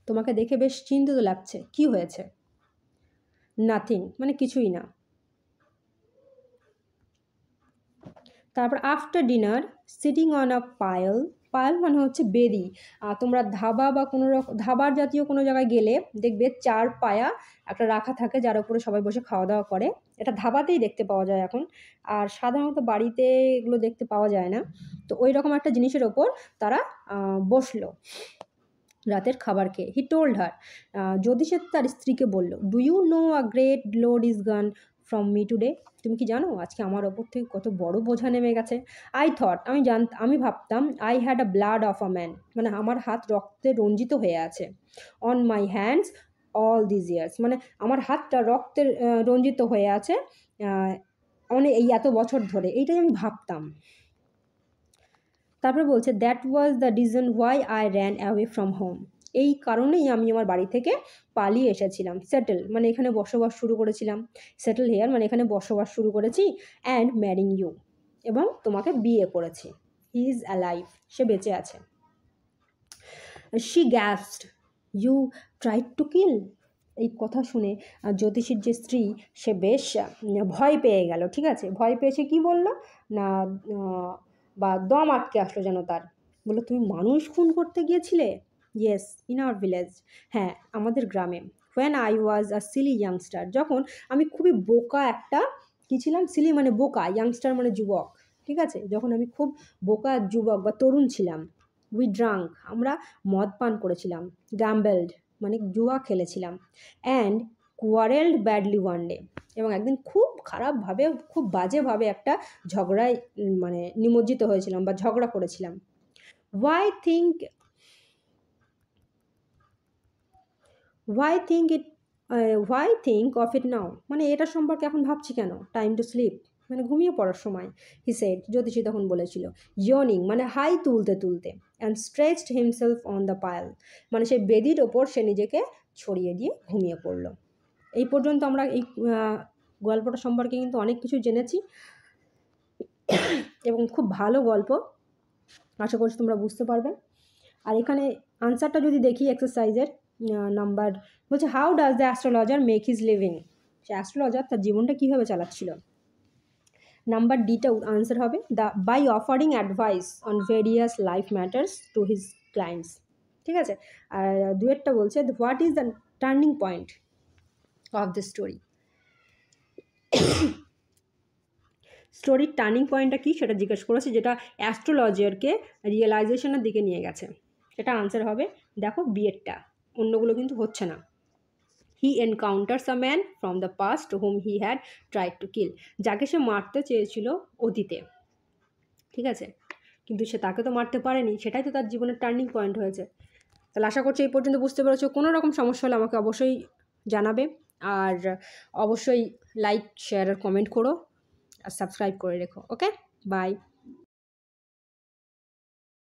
তোমাকে দেখে বেশ চিন্তিত লাগছে, কি হয়েছে? নাথিং মানে কিছুই না। তারপর after dinner sitting on a pyol, pyol মানে হচ্ছে বেদি। তোমরা ধাবা বা কোনো রকম ধাবার জাতীয় কোনো জায়গায় গেলে দেখবে 4 পায়া একটা রাখা থাকে যার উপরে সবাই বসে খাওয়া দাওয়া করে, এটা ধাবাতেই দেখতে পাওয়া যায় এখন, আর সাধারণত বাড়িতে এগুলো দেখতে পাওয়া যায় না। তো ওই রকম একটা জিনিসের ওপর তারা বসলো রাতের খাবার খেয়ে। হি টোল্ড হার, যদি সে তার স্ত্রীকে বলল, do you know a great load is gone from me today, তুমি কি জানো আজকে আমার ওপর থেকে কত বড় বোঝা নেমে গেছে। আই থট, আমি ভাবতাম, I had a blood of a man, মানে আমার হাত রক্তে রঞ্জিত হয়ে আছে। On my hands all these years, মানে আমার হাতটা রক্তের রঞ্জিত হয়ে আছে এই এত বছর ধরে, এইটাই আমি ভাবতাম। তারপরে বলছে, that was the reason why I ran away from home, এই কারণেই আমি আমার বাড়ি থেকে পালিয়ে এসেছিলাম। সেটেল মানে এখানে বসবাস শুরু করেছিলাম, সেটেল হেয়ার মানে এখানে বসবাস শুরু করেছি, অ্যান্ড ম্যারিং ইউ, এবং তোমাকে বিয়ে করেছি। হি ইজ অ্যালাইভ, সে বেঁচে আছে। She gasped, you tried to kill, এই কথা শুনে জ্যোতিষীর যে স্ত্রী সে বেশ ভয় পেয়ে গেল, ঠিক আছে, ভয় পেয়ে সে কী বললো না, বা দম আটকে আসলো যেন তার, বললো তুমি মানুষ খুন করতে গিয়েছিলে। ইয়েস, ইন আওয়ার ভিলেজ, হ্যাঁ আমাদের গ্রামে। When I was a Seely youngster, যখন আমি খুবই বোকা একটা কী ছিলাম, সিলি মানে বোকা, ইয়াংস্টার মানে যুবক, ঠিক আছে, যখন আমি খুব বোকা যুবক বা তরুণ ছিলাম। উই ড্রাঙ্ক, আমরা মদ পান করেছিলাম। গ্যাম্বেলড মানে জুয়া খেলেছিলাম। অ্যান্ড কোয়ারেলড ব্যাডলি ওয়ান ডে, এবং একদিন খুব খারাপভাবে খুব বাজেভাবে একটা ঝগড়ায় মানে নিমজ্জিত হয়েছিলাম বা ঝগড়া করেছিলাম। ওয়াই থিঙ্ক অফ ইট নাও, মানে এটা সম্পর্কে এখন ভাবছি কেন। টাইম টু স্লিপ মানে ঘুমিয়ে পড়ার সময়। হি সেড, জ্যোতিষী তখন বলেছিল। ইয়নিং মানে হাই তুলতে তুলতে। And stretched himself on the Payel, মানে সেই বেদির ওপর সে নিজেকে ছড়িয়ে দিয়ে ঘুমিয়ে পড়ল। এই পর্যন্ত আমরা এই গল্পটা সম্পর্কে কিন্তু অনেক কিছু জেনেছি, এবং খুব ভালো গল্প, আশা করছি তোমরা বুঝতে পারবে। আর এখানে আনসারটা যদি দেখি এক্সারসাইজের নাম্বার বলছে, how does the astrologer make his living, সে অ্যাস্ট্রোলজার তার জীবনটা কীভাবে চালাচ্ছিল। নাম্বার ডিটা আনসার হবে, by offering advice on various life matters to his clients, ঠিক আছে। আর দুয়েরটা বলছে, what is the turning point of the story, স্টোরির টার্নিং পয়েন্টটা কী সেটা জিজ্ঞেস করেছে, যেটা অ্যাস্ট্রোলজারকে রিয়েলাইজেশনের দিকে নিয়ে গেছে। এটা আনসার হবে, দেখো বিয়েরটা, অন্যগুলো কিন্তু হচ্ছে না। He encounters a man from the past whom he had tried to kill, যাকে সে মারতে চেয়েছিল অতীতে, ঠিক আছে, কিন্তু সে তাকে তো মারতে পারেনি, সেটাই তো তার জীবনের টার্নিং পয়েন্ট হয়েছে। তাহলে আশা করছি এই পর্যন্ত বুঝতে পেরেছো। কোনো রকম সমস্যা হলে আমাকে অবশ্যই জানাবে, আর অবশ্যই লাইক শেয়ার আর কমেন্ট করো, আর সাবস্ক্রাইব করে রেখো। ওকে, বাই।